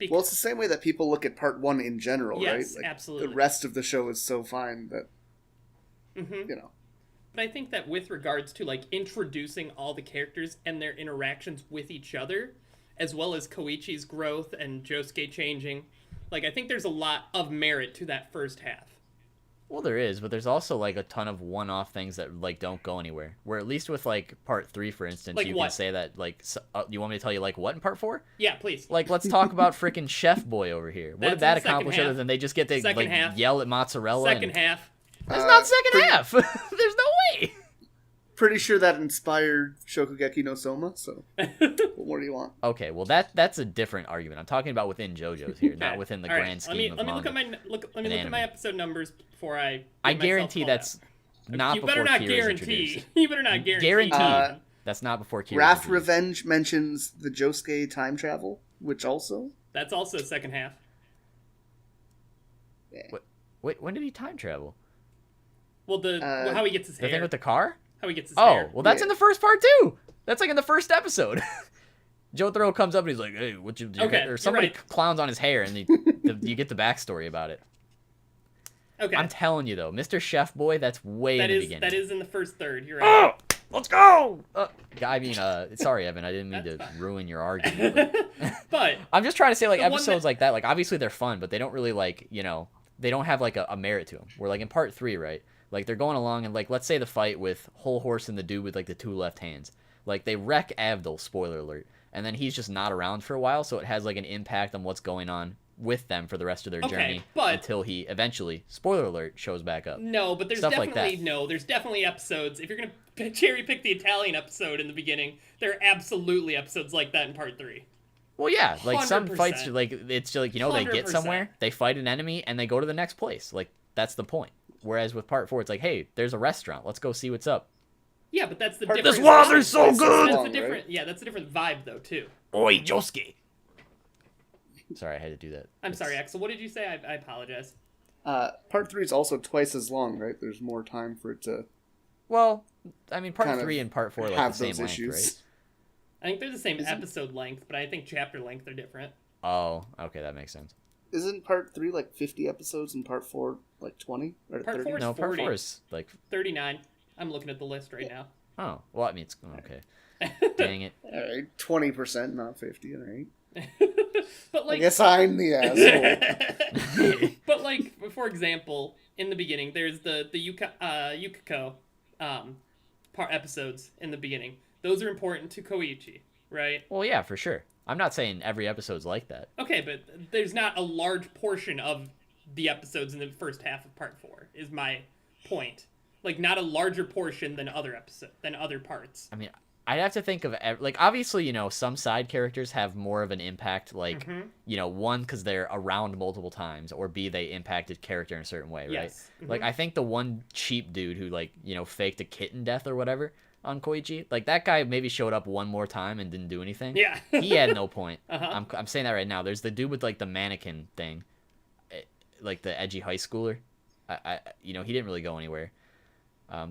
Well, it's the same way that people look at part 1 in general, right? Yes, Like, absolutely. The rest of the show is so fine that, But I think that with regards to, like, introducing all the characters and their interactions with each other, as well as Koichi's growth and Josuke changing, like, I think there's a lot of merit to that first half. Well, there is, but there's also, like, a ton of one-off things that, like, don't go anywhere. Where at least with, like, part 3, for instance, Like you what? can say that, like, you want me to tell you, like, what in part 4? Yeah, please. Like, let's talk about freaking Chef Boy over here. What That's did that the second accomplish half. other than they just get to, Second like, half. yell at mozzarella? Second half. That's not second half! There's no way! pretty sure that inspired Shokugeki no Soma, so what more do you want? Okay, well that's a different argument. I'm talking about within JoJo's here, not within the All right, grand scheme of let me manga. look at my episode numbers before I guarantee that's not before Kira's introduced. You better not guarantee. Guaranteed. That's not before Kira's Wrath introduced. Revenge mentions the Josuke time travel, which also... That's also second half. Yeah. Wait, when did he time travel? Well, how he gets his The hair. thing with the car? How he gets his hair. Oh, well, that's Yeah. in the first part too. That's like in the first episode. Jotaro comes up and he's like, "Hey, Okay, or you're somebody right. clowns on his hair, and you get the backstory about it. Okay. I'm telling you though, Mr. Chef Boy, that's way in the beginning. That is in the first third. You're right. Oh, let's go. I mean, sorry, Evan, I didn't mean to ruin your argument. But I'm just trying to say, like, the one episodes like that, like, obviously they're fun, but they don't really, like, they don't have, like, a merit to them. Where, like, in part 3, right, like, they're going along, and, like, let's say the fight with Whole Horse and the dude with, like, the 2 left hands. Like, they wreck Abdul, spoiler alert, and then he's just not around for a while, so it has, like, an impact on what's going on with them for the rest of their journey until he eventually, spoiler alert, shows back up. No, but there's Stuff definitely like there's definitely episodes. If you're gonna cherry pick the Italian episode in the beginning, there are absolutely episodes like that in part 3. Well, yeah, like 100%. some fights, like it's just like they get 100%. somewhere, they fight an enemy, and they go to the next place. Like that's the point. Whereas with part 4, it's like, hey, there's a restaurant, let's go see what's up. Yeah, but that's the This difference. water's so good. That's a different. Yeah, that's a different vibe though too. Oi, Josuke. Sorry, I had to do that. I'm sorry, Axel. What did you say? I apologize. Part 3 is also twice as long, right? There's more time for it to. Well, I mean, part kind 3 and part 4 are like have the same those length, issues. right? I think they're the same episode length, but I think chapter length are different. Oh, okay, that makes sense. Isn't part 3 like 50 episodes and part 4 like 20 or Part 30? 4 is No, part 40. 4 is like. 39. I'm looking at the list right now. Oh, well, I mean, it's okay. Dang it. All right, 20%, not 50. All right. But I like, guess I'm the asshole. but like, for example, in the beginning, there's the Yukiko part episodes in the beginning. Those are important to Koichi, right? Well, yeah, for sure. I'm not saying every episode's like that. Okay, but there's not a large portion of the episodes in the first half of part 4. Is my point. Like, not a larger portion than other parts. I mean, I'd have to think of, like, obviously, some side characters have more of an impact, like, one, because they're around multiple times, or B, they impacted character in a certain way, right? Yes. Mm-hmm. Like, I think the one cheap dude who, like, faked a kitten death or whatever on Koichi, like, that guy maybe showed up one more time and didn't do anything. Yeah. He had no point. Uh-huh. I'm saying that right now. There's the dude with, like, the mannequin thing, like, the edgy high schooler. He didn't really go anywhere.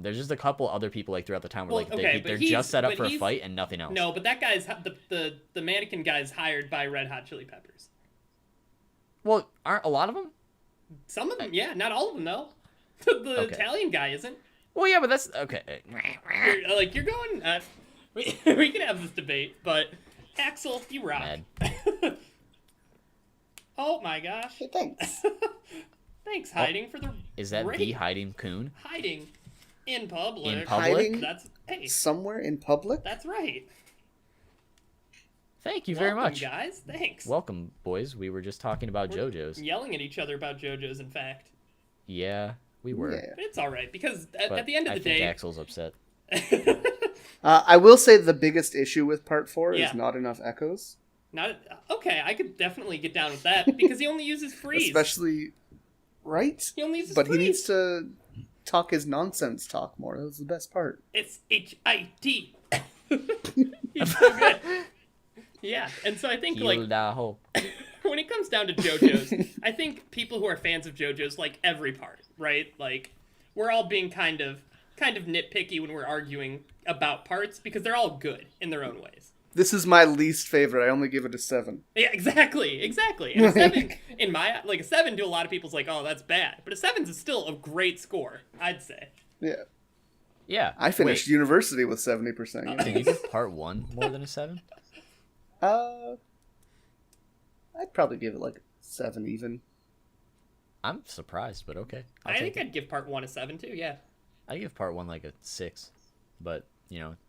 There's just a couple other people like throughout the time where they're just set up for a fight and nothing else. No, but that guy's the mannequin guy's hired by Red Hot Chili Peppers. Well, aren't a lot of them? Some of them, yeah, not all of them though. The Okay. Italian guy isn't. Well, yeah, but that's okay. You're going. We can have this debate, but Axel, you rock. Mad. Oh my gosh! Hey, thanks. Thanks, hiding for the. Is that raid. the hiding coon? Hiding in public? In public? Hiding Hey, somewhere in public? that's right. Thank you very Welcome, much. guys. Thanks. Welcome, boys. We were just talking about JoJo's. Yelling at each other about JoJo's, in fact. Yeah, we were. Yeah. But it's all right because at But the end of I the think day, Axel's upset. I will say the biggest issue with part 4 Yeah. is not enough echoes. not okay. I could definitely get down with that because he only uses freeze. Especially, right? He only uses But freeze. he needs to talk his nonsense talk more. That was the best part. It's HIT. He's so good. Yeah, and so I think like Hilda-ho. when it comes down to JoJo's, I think people who are fans of JoJo's like every part, right? Like we're all being kind of nitpicky when we're arguing about parts because they're all good in their own ways. This is my least favorite. I only give it a 7. Yeah, exactly. And a 7 a 7 to a lot of people's like, oh, that's bad, but a 7 is still a great score, I'd say. Yeah. Yeah. I finished university with 70%. Yeah. Did you give part 1 more than a 7? I'd probably give it like 7 even. I'm surprised, but okay. I think I'd give part 1 a 7 too, yeah. I give part 1 like a 6, but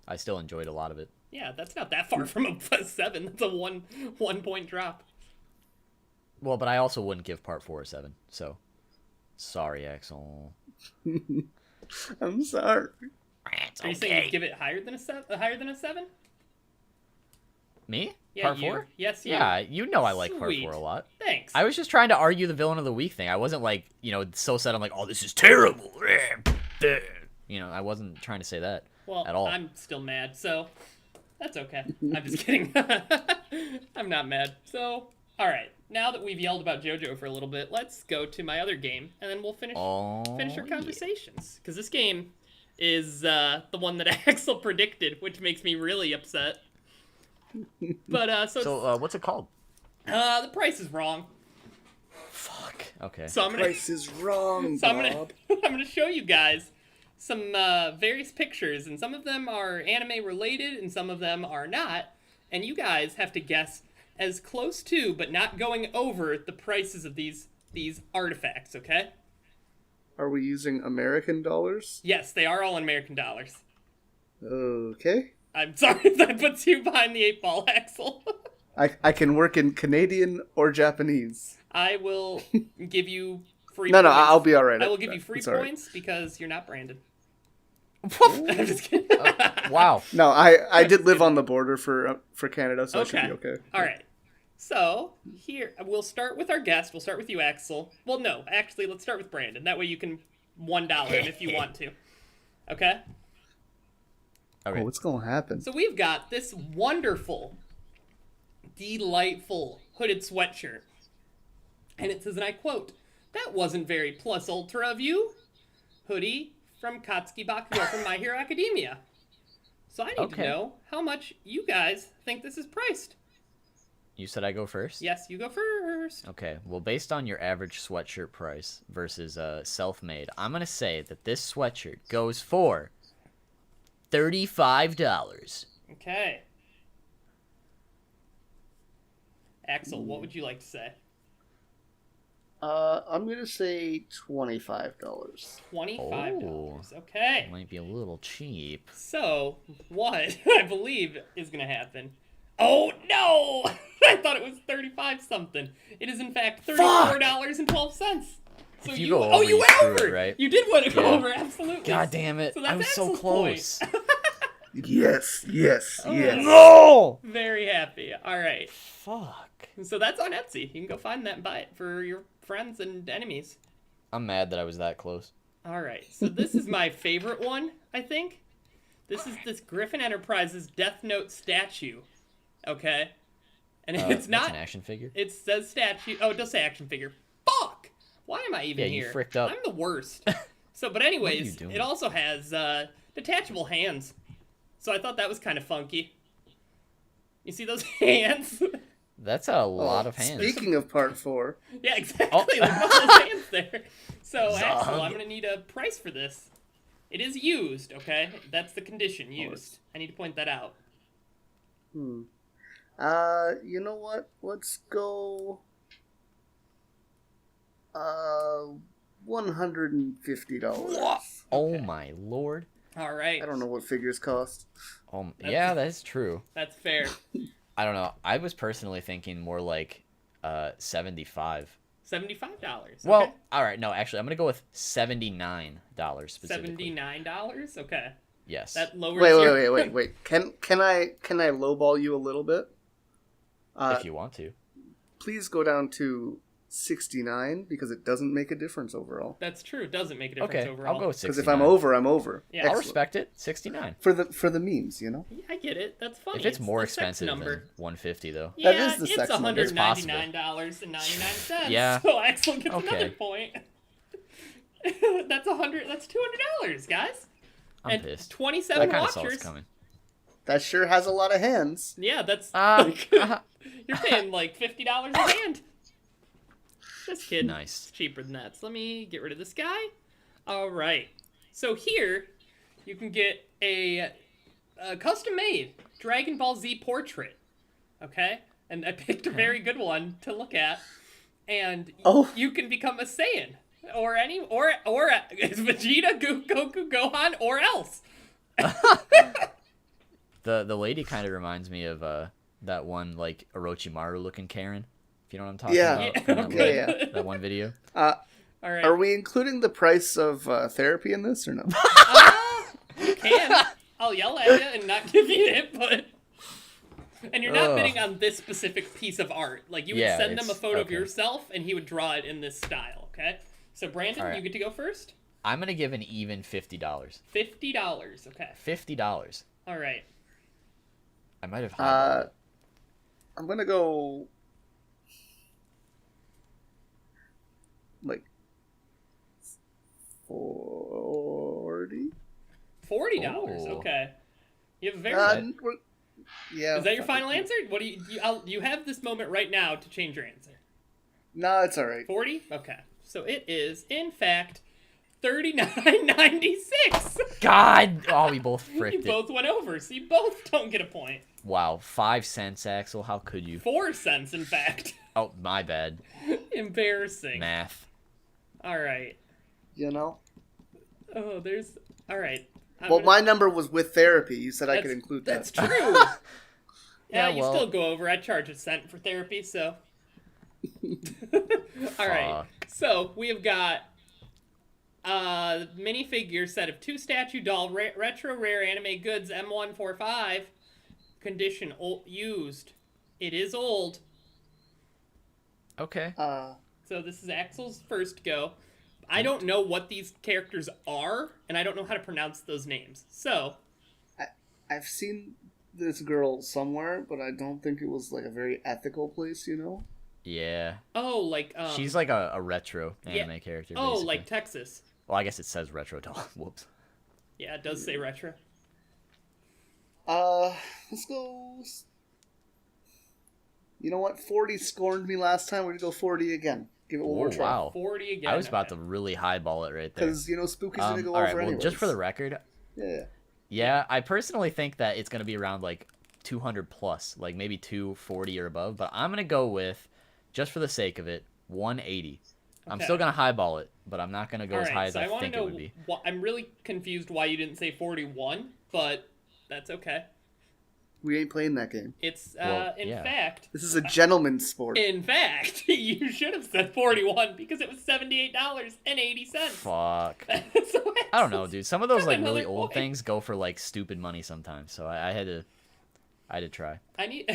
I still enjoyed a lot of it. Yeah, that's not that far from a 7. That's a one point drop. Well, but I also wouldn't give part 4 a 7, so sorry, Axel. I'm sorry. It's Are you saying you'd give it higher than a 7? Me? Yeah, Part you. 4? Yes, you. Yeah, I like part Sweet. 4 a lot. Thanks. I was just trying to argue the villain of the week thing. I wasn't like, so set. I'm like, oh, this is terrible. I wasn't trying to say that at all. I'm still mad, so that's okay. I'm just kidding. I'm not mad. So, all right. Now that we've yelled about JoJo for a little bit, let's go to my other game, and then we'll finish our conversations. Because this game is the one that Axel predicted, which makes me really upset. But So what's it called? the price is wrong. Fuck. Fuck. Okay. So I'm gonna Price is wrong, so Bob. I'm gonna show you guys some various pictures, and some of them are anime related, and some of them are not. And you guys have to guess as close to, but not going over, the prices of these artifacts. Okay? Are we using American dollars? Yes, they are all in American dollars. Okay. I'm sorry if that puts you behind the 8-ball, Axel. I can work in Canadian or Japanese. I will give you free No, points. I'll be all right. I will give you free It's all right. points because you're not Brandon. I'm just kidding. Wow. No, I did live on the border for Canada, so I should be okay. All right. So here we'll start with our guest. We'll start with you, Axel. Well, no, actually, let's start with Brandon. That way you can $1 him if you want to. Okay. Okay. Oh, what's gonna happen? So we've got this wonderful, delightful hooded sweatshirt, and it says, and I quote, "That wasn't very plus ultra of you." Hoodie from Katsuki Bakugo from My Hero Academia. So I need to know how much you guys think this is priced. You said I go first? Yes, you go first. Okay. Well, based on your average sweatshirt price versus self-made, I'm going to say that this sweatshirt goes for $35. Okay. Axel, what would you like to say? I'm gonna say $25. $25. Okay. Might be a little cheap. So, what I believe is going to happen. Oh, no! I thought it was 35 something. It is, in fact, $34.12. So If you go over, oh, you you went screw over! it, right? You did want to go Yeah. over, absolutely. God damn it. So that's I was so Axel's close. point. Yes. Oh. No! Very happy. All right. Fuck. So that's on Etsy. You can go find that and buy it for your friends and enemies. I'm mad that I was that close. All right. So this is my favorite one, I think. This is this Griffin Enterprises Deathnote statue. Okay? And it's not... That's an action figure? It says statue. Oh, it does say action figure. Fuck! Why am I even Yeah, you here? fricked up. I'm the worst. So, but anyways, you doing? it also has detachable hands. So I thought that was kind of funky. You see those hands? That's a lot of hands. Speaking of part 4, Yeah, exactly. Oh. Like all those hands there. So, Zog. Axel, I'm gonna need a price for this. It is used, okay? That's the condition, used. I need to point that out. you know what? Let's go. $150. Oh my lord. All right. I don't know what figures cost. Yeah, that's true. That's fair. I don't know. I was personally thinking more like $75. $75. Well, Okay. all right. No, actually, I'm gonna go with $79 specifically. $79? Okay. Yes. That lowers your... Wait. Can I lowball you a little bit? If you want to. Please go down to 69 because it doesn't make a difference overall. That's true. It doesn't make a difference Okay, overall. I'll go with 69. Because if I'm over, I'm over. Yeah. I'll Excellent. respect it. 69. For the memes, you know. Yeah, I get it. That's funny. If it's more the sex expensive than number. 150 though. Yeah, That is the it's sex number. It's possible. $199.99. Yeah. So Axel gets Okay. another point. That's $200, guys. I'm and pissed. 27 That kind of saw watchers. us coming. That sure has a lot of hands. Yeah, that's Uh, you're paying like $50 a hand. Just kidding. Nice. It's cheaper than that. So let me get rid of this guy. All right. So here, you can get a custom-made Dragon Ball Z portrait. Okay, and I picked a very good one to look at, and you can become a Saiyan or it's Vegeta, Goku, Gohan, or else. The lady kind of reminds me of that one like Orochimaru looking Karen. If you know what I'm talking Yeah. about. Yeah, from that, okay. one- that one video. All right. Are we including the price of therapy in this or no? You can. I'll yell at you and not give you it, but... And you're not Ugh. bidding on this specific piece of art. Like, you would Yeah, send him a it's- photo of okay. yourself, and he would draw it in this style, okay? So, Brandon, All right. you get to go first. I'm gonna give an even $50. $50, okay. $50. All right. I might have. highballed it. I'm gonna go like 40. $40, Ooh. okay. You have a very... Yeah. Is that your fuck final it. answer? What do you have this moment right now to change your answer. No, it's all right. 40? Okay. So it is, in fact, $39.96. God! Oh, we both You fricked it. both went over, so you both don't get a point. Wow, 5 cents, Axel. How could you? 4 cents, in fact. Oh, my bad. Embarrassing. Math. All right. You know? Oh, there's... All right. Well, my number was with therapy. You said I could include that. That's true. Yeah, you well- still go over. I charge a cent for therapy, so... All right. So, we have got a minifigure set of 2 statue doll retro rare anime goods M145. Condition used. It is old. Okay. So this is Axel's first go. I don't know what these characters are, and I don't know how to pronounce those names. So, I've seen this girl somewhere, but I don't think it was like a very ethical place, you know? Yeah. oh, like She's like a retro anime character. oh, basically. like Texas. Well, I guess it says retro doll. Whoops. Yeah, it does say retro. Let's go. You know what? 40 scorned me last time. We're gonna go 40 again. Give it one more Oh, try. wow. 40 again. I was about to really highball it right there. Because, you know, Spooky's gonna go all right, over well, anyway. just for the record, Yeah. yeah, I personally think that it's gonna be around like 200 plus, like maybe 240 or above. But I'm gonna go with, just for the sake of it, 180. I'm Okay. still gonna highball it, but I'm not gonna go as high as I wanna think it would be. I'm really confused why you didn't say 41, but that's okay. We ain't playing that game. It's Well, in yeah. fact. This is a gentleman's sport. In fact, you should have said 41 because it was $78.80. Fuck. So I don't know, dude. Some of those like Another really old point. things go for like stupid money sometimes. So I had to try. I need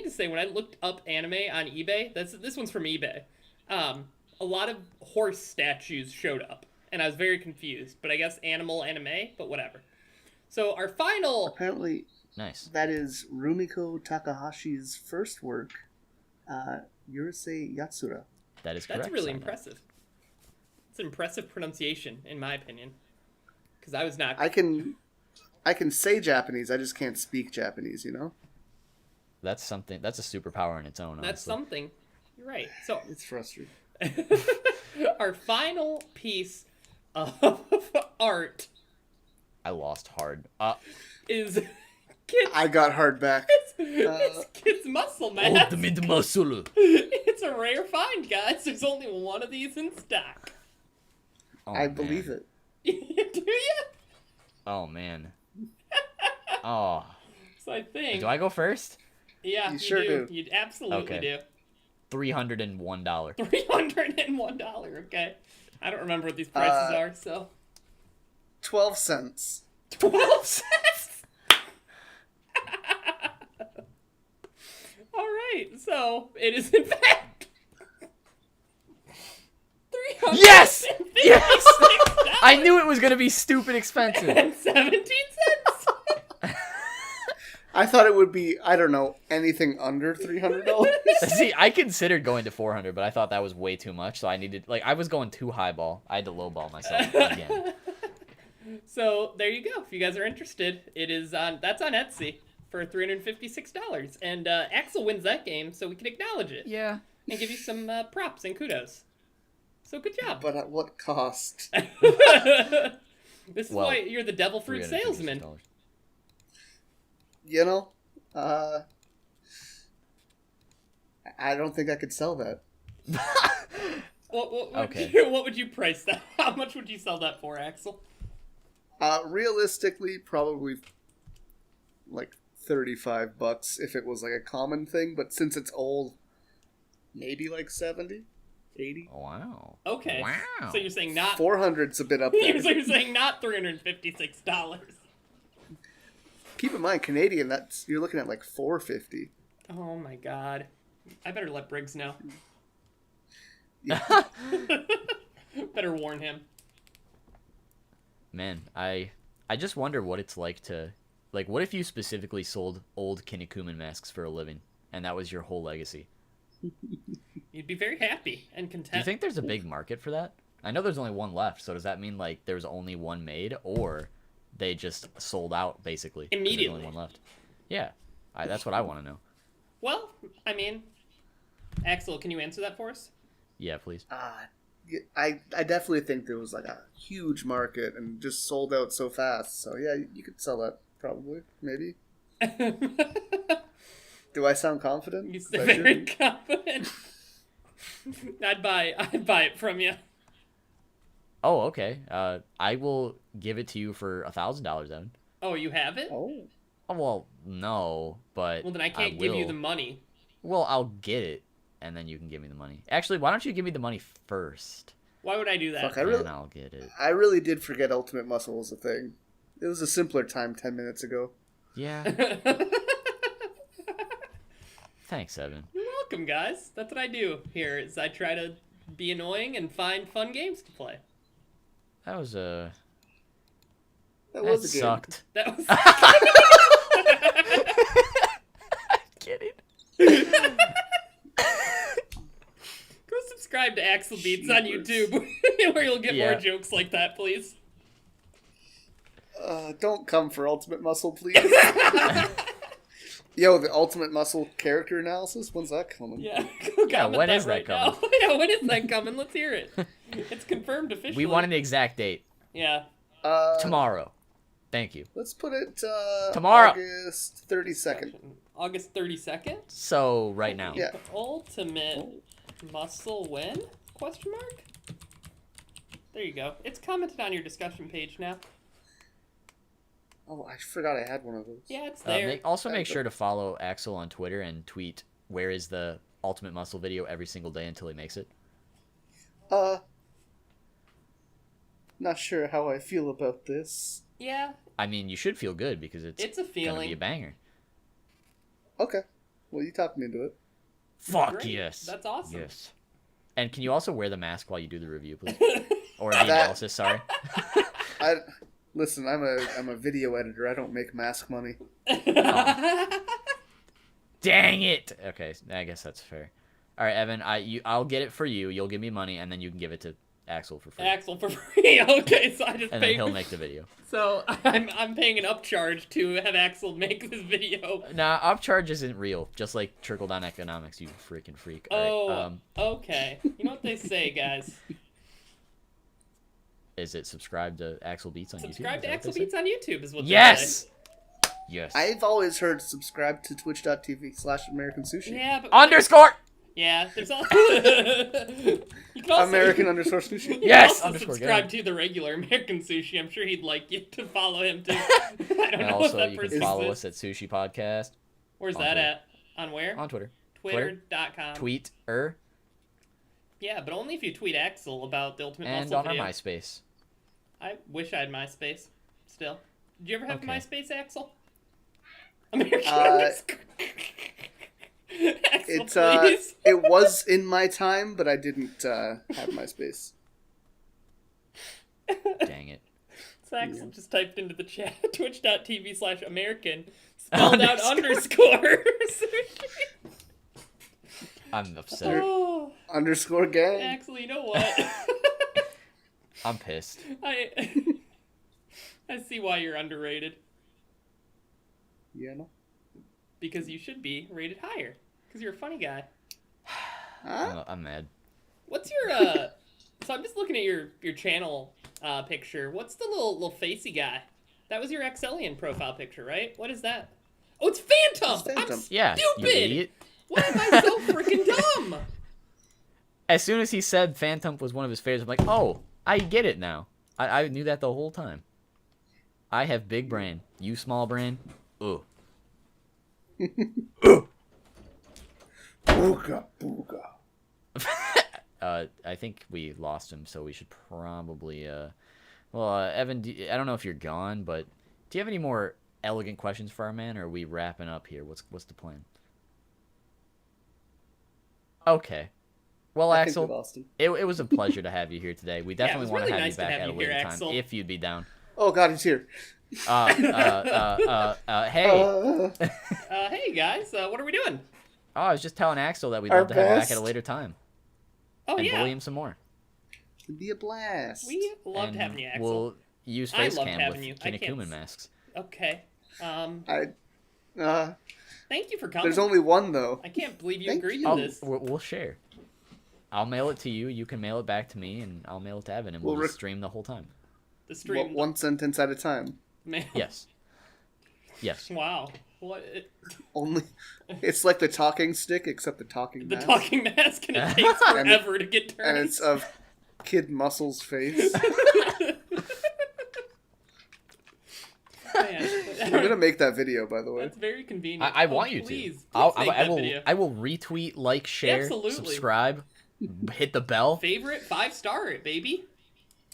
to say, when I looked up anime on eBay, this one's from eBay. A lot of horse statues showed up, and I was very confused. But I guess animal anime, but whatever. So our final. Apparently, Nice. that is Rumiko Takahashi's first work, Yurusei Yatsura. That is correct. That's really Simon. impressive. It's an impressive pronunciation, in my opinion. Because I was not. I can say Japanese, I just can't speak Japanese, you know? That's something. That's a superpower in its own. That's honestly. something. You're right. So It's frustrating. our final piece of art I lost hard. is kids. I got hard back. It's kids muscle mask. Ultimate muscle. It's a rare find, guys. There's only one of these in stock. Oh, I man. believe it. Do you? Oh man. Oh. So I think. Do I go first? Yeah, You you sure do. You absolutely Okay. $301. do. $301. Okay. I don't remember what these prices are, so 12 cents. 12 cents. All right. So it is in fact. Yes! Yes! $356. I knew it was gonna be stupid expensive. And 17 cents. I thought it would be, I don't know, anything under $300. See, I considered going to 400, but I thought that was way too much. So I needed, like, I was going too highball. I had to lowball myself again. So there you go. If you guys are interested, it is on. That's on Etsy for $356, and Axel wins that game, so we can acknowledge it Yeah. and give you some props and kudos. So good job. But at what cost? This is Well, why you're the devil fruit salesman. $356. You know, I don't think I could sell that. Okay. What would you price that? How much would you sell that for, Axel? Realistically, probably like $35 if it was like a common thing, but since it's old, maybe like 70, 80. Wow. Okay. Wow. So you're saying not. 400's a bit up there. So you're saying not $356. Keep in mind, Canadian, that's you're looking at like $4.50. Oh my god. I better let Briggs know. Yeah. Better warn him. Man, I just wonder what it's like to, like, what if you specifically sold old Kinnikuman masks for a living, and that was your whole legacy? You'd be very happy and Do you content. think there's a big market for that? I know there's only one left, so does that mean, like, there's only one made, or they just sold out, basically? 'cause there's Immediately. only one left. Yeah, that's what I want to know. Well, I mean, Axel, can you answer that for us? Yeah, please. I definitely think there was like a huge market and just sold out so fast. So yeah, you could sell that probably, maybe. Do I sound confident? You sound very confident. I'd buy it from you. Oh, okay. I will give it to you for $1,000 then. Oh, you have it? Oh. Oh, well, no, but Well, then I can't give you the money. Well, I'll get it, and then you can give me the money. Actually, why don't you give me the money first? Why would I do that? Fuck, Then I'll get it. I really did forget Ultimate Muscle was a thing. It was a simpler time 10 minutes ago. Yeah. Thanks, Evan. You're welcome, guys. That's what I do here. Is I try to be annoying and find fun games to play. That was a... That was a game. sucked. That was. Kidding. Go subscribe to AxelBeats on YouTube, where you'll get more jokes like that, please. Don't come for Ultimate Muscle, please. Yo, the Ultimate Muscle character analysis? When's that coming? Yeah, when is that coming? Yeah, when is that coming? Let's hear it. It's confirmed officially. We want an exact date. Yeah. Tomorrow. Thank you. Let's put it tomorrow. August 32nd. August 32nd? So, right now. Yeah. Ultimate Muscle when? Question mark? There you go. It's commented on your discussion page now. Oh, I forgot I had one of those. Yeah, it's there. Make sure to follow Axel on Twitter and tweet where is the Ultimate Muscle video every single day until he makes it. Not sure how I feel about this. Yeah. I mean, you should feel good because it's a feeling. gonna be a banger. Okay. Well, you talked me into it. Fuck Great. yes. That's awesome. Yes. And can you also wear the mask while you do the review, please? Or the analysis, sorry. Listen, I'm a video editor. I don't make mask money. Dang it! Okay, I guess that's fair. All right, Evan, I'll get it for you. You'll give me money, and then you can give it to Axel for free. Axel for free. Okay, so I just and pay. then he'll make the video. So I'm paying an upcharge to have Axel make this video. Nah, upcharge isn't real. Just like trickle down economics, you freaking freak. Oh, all right, okay. You know what they say, guys. Is it subscribe to AxelBeats on YouTube? Subscribe to AxelBeats on YouTube is what they Yes! say. Yes. I've always heard subscribe to twitch.tv/American Sushi. Yeah, but Underscore! yeah, there's all. You can also, American_Sushi. You can Yes! also Underscore, subscribe to the regular American Sushi. I'm sure he'd like you to follow him too. I don't And know also, what that you can person follow is. us at Sushi Podcast Where's on that Twitter. at? On where? on Twitter. Twitter.com. Tweet-er. Yeah, but only if you tweet Axel about the Ultimate And Muscle on our video. MySpace. I wish I had MySpace. Still. Did you ever have Okay. MySpace, Axel? American Axel, please. It was in my time, but I didn't have MySpace. Dang it. So Axel just typed into the chat twitch.tv/American spelled out underscore. I'm upset. Oh, Underscore gang. Axel, you know what? I'm pissed. I see why you're underrated. Yeah, no. Because you should be rated higher. Because you're a funny guy. Huh? I'm mad. What's your so I'm just looking at your channel picture. What's the little facey guy? That was your Axellian profile picture, right? What is that? Oh, it's Phantom! It's Phantom. I'm Yeah, you stupid! idiot. Why am I so freaking dumb? As soon as he said Phantom was one of his favorites, I'm like, oh, I get it now. I knew that the whole time. I have big brain. You small brain. Ugh. Booga, booga. I think we lost him, so we should probably, Evan, I don't know if you're gone, but do you have any more elegant questions for our man, or are we wrapping up here? What's the plan? Okay. Well, I think Axel, we lost him. it was a pleasure to have you here today. We definitely was want really to have nice you to back have at a you here, later time, Axel. if you'd be down. Oh god, he's here. Hey. Hey guys, what are we doing? Oh, I was just telling Axel that we'd Our love to have him back best. at a later time. Oh And yeah, bully him some more. It'd be a blast. we loved And having you, Axel. we'll use I face loved cam having with you. I can't Kinnikuman s- masks. Okay. I Thank you for coming. there's only one though. I can't believe you Thank agreed you. to Oh, this. we'll share. I'll mail it to you. You can mail it back to me, and I'll mail it to Evan, and we'll just stream the whole time. The stream. One sentence at a time. Man. Yes. Yes. Wow. What? Only. It's like the talking stick, except the talking The mask. talking mask, and it takes forever to get turned. And it's of Kid Muscle's face. Man. I'm gonna make that video, by the way. That's very convenient. I want you please, to. Please make that video. I will retweet, like, share, Absolutely. subscribe, hit the bell. Favorite 5-star it, baby.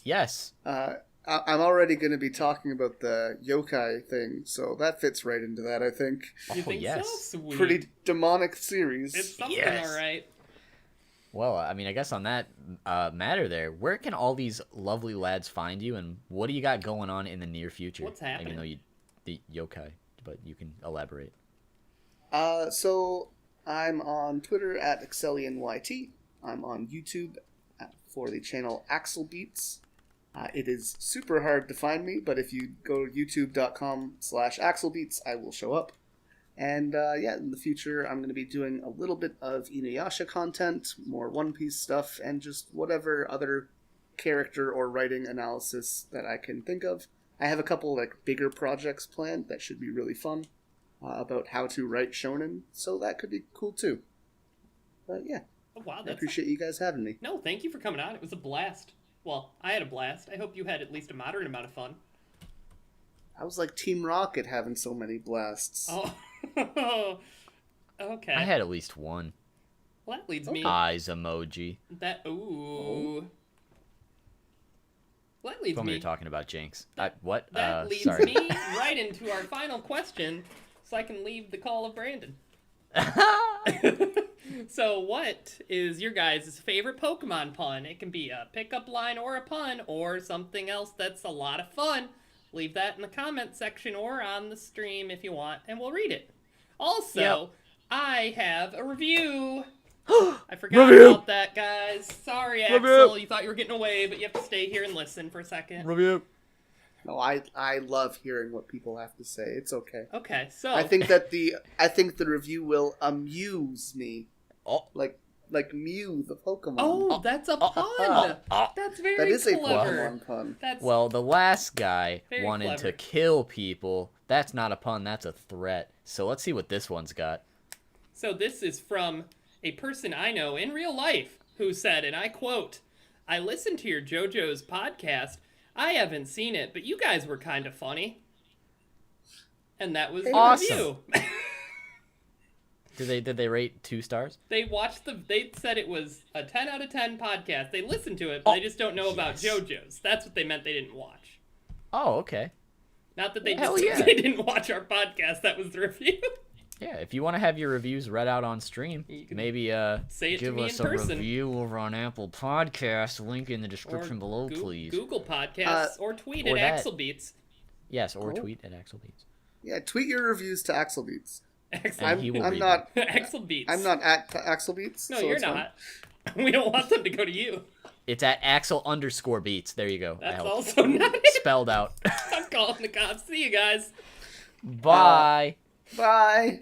Yes. I'm already going to be talking about the yokai thing, so that fits right into that, I think. You think yes. so? Sweet. Pretty demonic series. It's something, Yes. all right. Well, I mean, I guess on that matter there, where can all these lovely lads find you, and what do you got going on in the near future? What's happening? Even though the yokai, but you can elaborate. So I'm on Twitter at AxellianYT. I'm on YouTube for the channel AxelBeats. It is super hard to find me, but if you go to youtube.com/AxelBeats, I will show up. And in the future, I'm going to be doing a little bit of Inuyasha content, more One Piece stuff, and just whatever other character or writing analysis that I can think of. I have a couple bigger projects planned that should be really fun about how to write shonen, so that could be cool too. But yeah, Oh, wow, I appreciate you guys having me. No, thank you for coming on. It was a blast. Well, I had a blast. I hope you had at least a moderate amount of fun. I was like Team Rocket having so many blasts. Oh, okay. I had at least one. Well, that leads me. Eyes emoji. That ooh. Well, that leads When me. we were talking about Jinx. What? That leads sorry. me right into our final question, so I can leave the call of Brandon. So, what is your guys' favorite Pokemon pun? It can be a pickup line or a pun, or something else that's a lot of fun. Leave that in the comment section or on the stream if you want, and we'll read it. Also, Yep. I have a review. I forgot about that, guys. Sorry, Axel. You thought you were getting away, but you have to stay here and listen for a second. Review. No, I love hearing what people have to say. It's okay. Okay, so I think the review will amuse me. Oh. Like Mew the Pokemon. Oh, that's a pun. That's very that is a clever. Pokemon pun. That's Well, the last guy Very wanted clever. to kill people. That's not a pun, that's a threat. So let's see what this one's got. So this is from a person I know in real life who said, and I quote, "I listened to your JoJo's podcast. I haven't seen it, but you guys were kind of funny." And that was the Awesome. review. Did they rate 2 stars? They said it was a 10 out of 10 podcast. They listened to it, but they just don't know about yes. JoJo's. That's what they meant they didn't watch. Oh, okay. Not that they Hell just yeah. they didn't watch our podcast. That was the review. Yeah, if you want to have your reviews read out on stream, You can maybe say it to give me us in a person. review over on Apple Podcasts. Link in the description below, please. Google Podcasts or tweet or at that. AxelBeats. Yes, or Cool. tweet at AxelBeats. Yeah, tweet your reviews to AxelBeats. And he will I'm read not. AxelBeats. I'm not at AxelBeats. No, so you're it's fine. not. We don't want them to go to you. It's at Axel_Beats. There you go. That That's helped. also not it. Spelled out. I'm calling the cops. See you guys. Bye. Bye.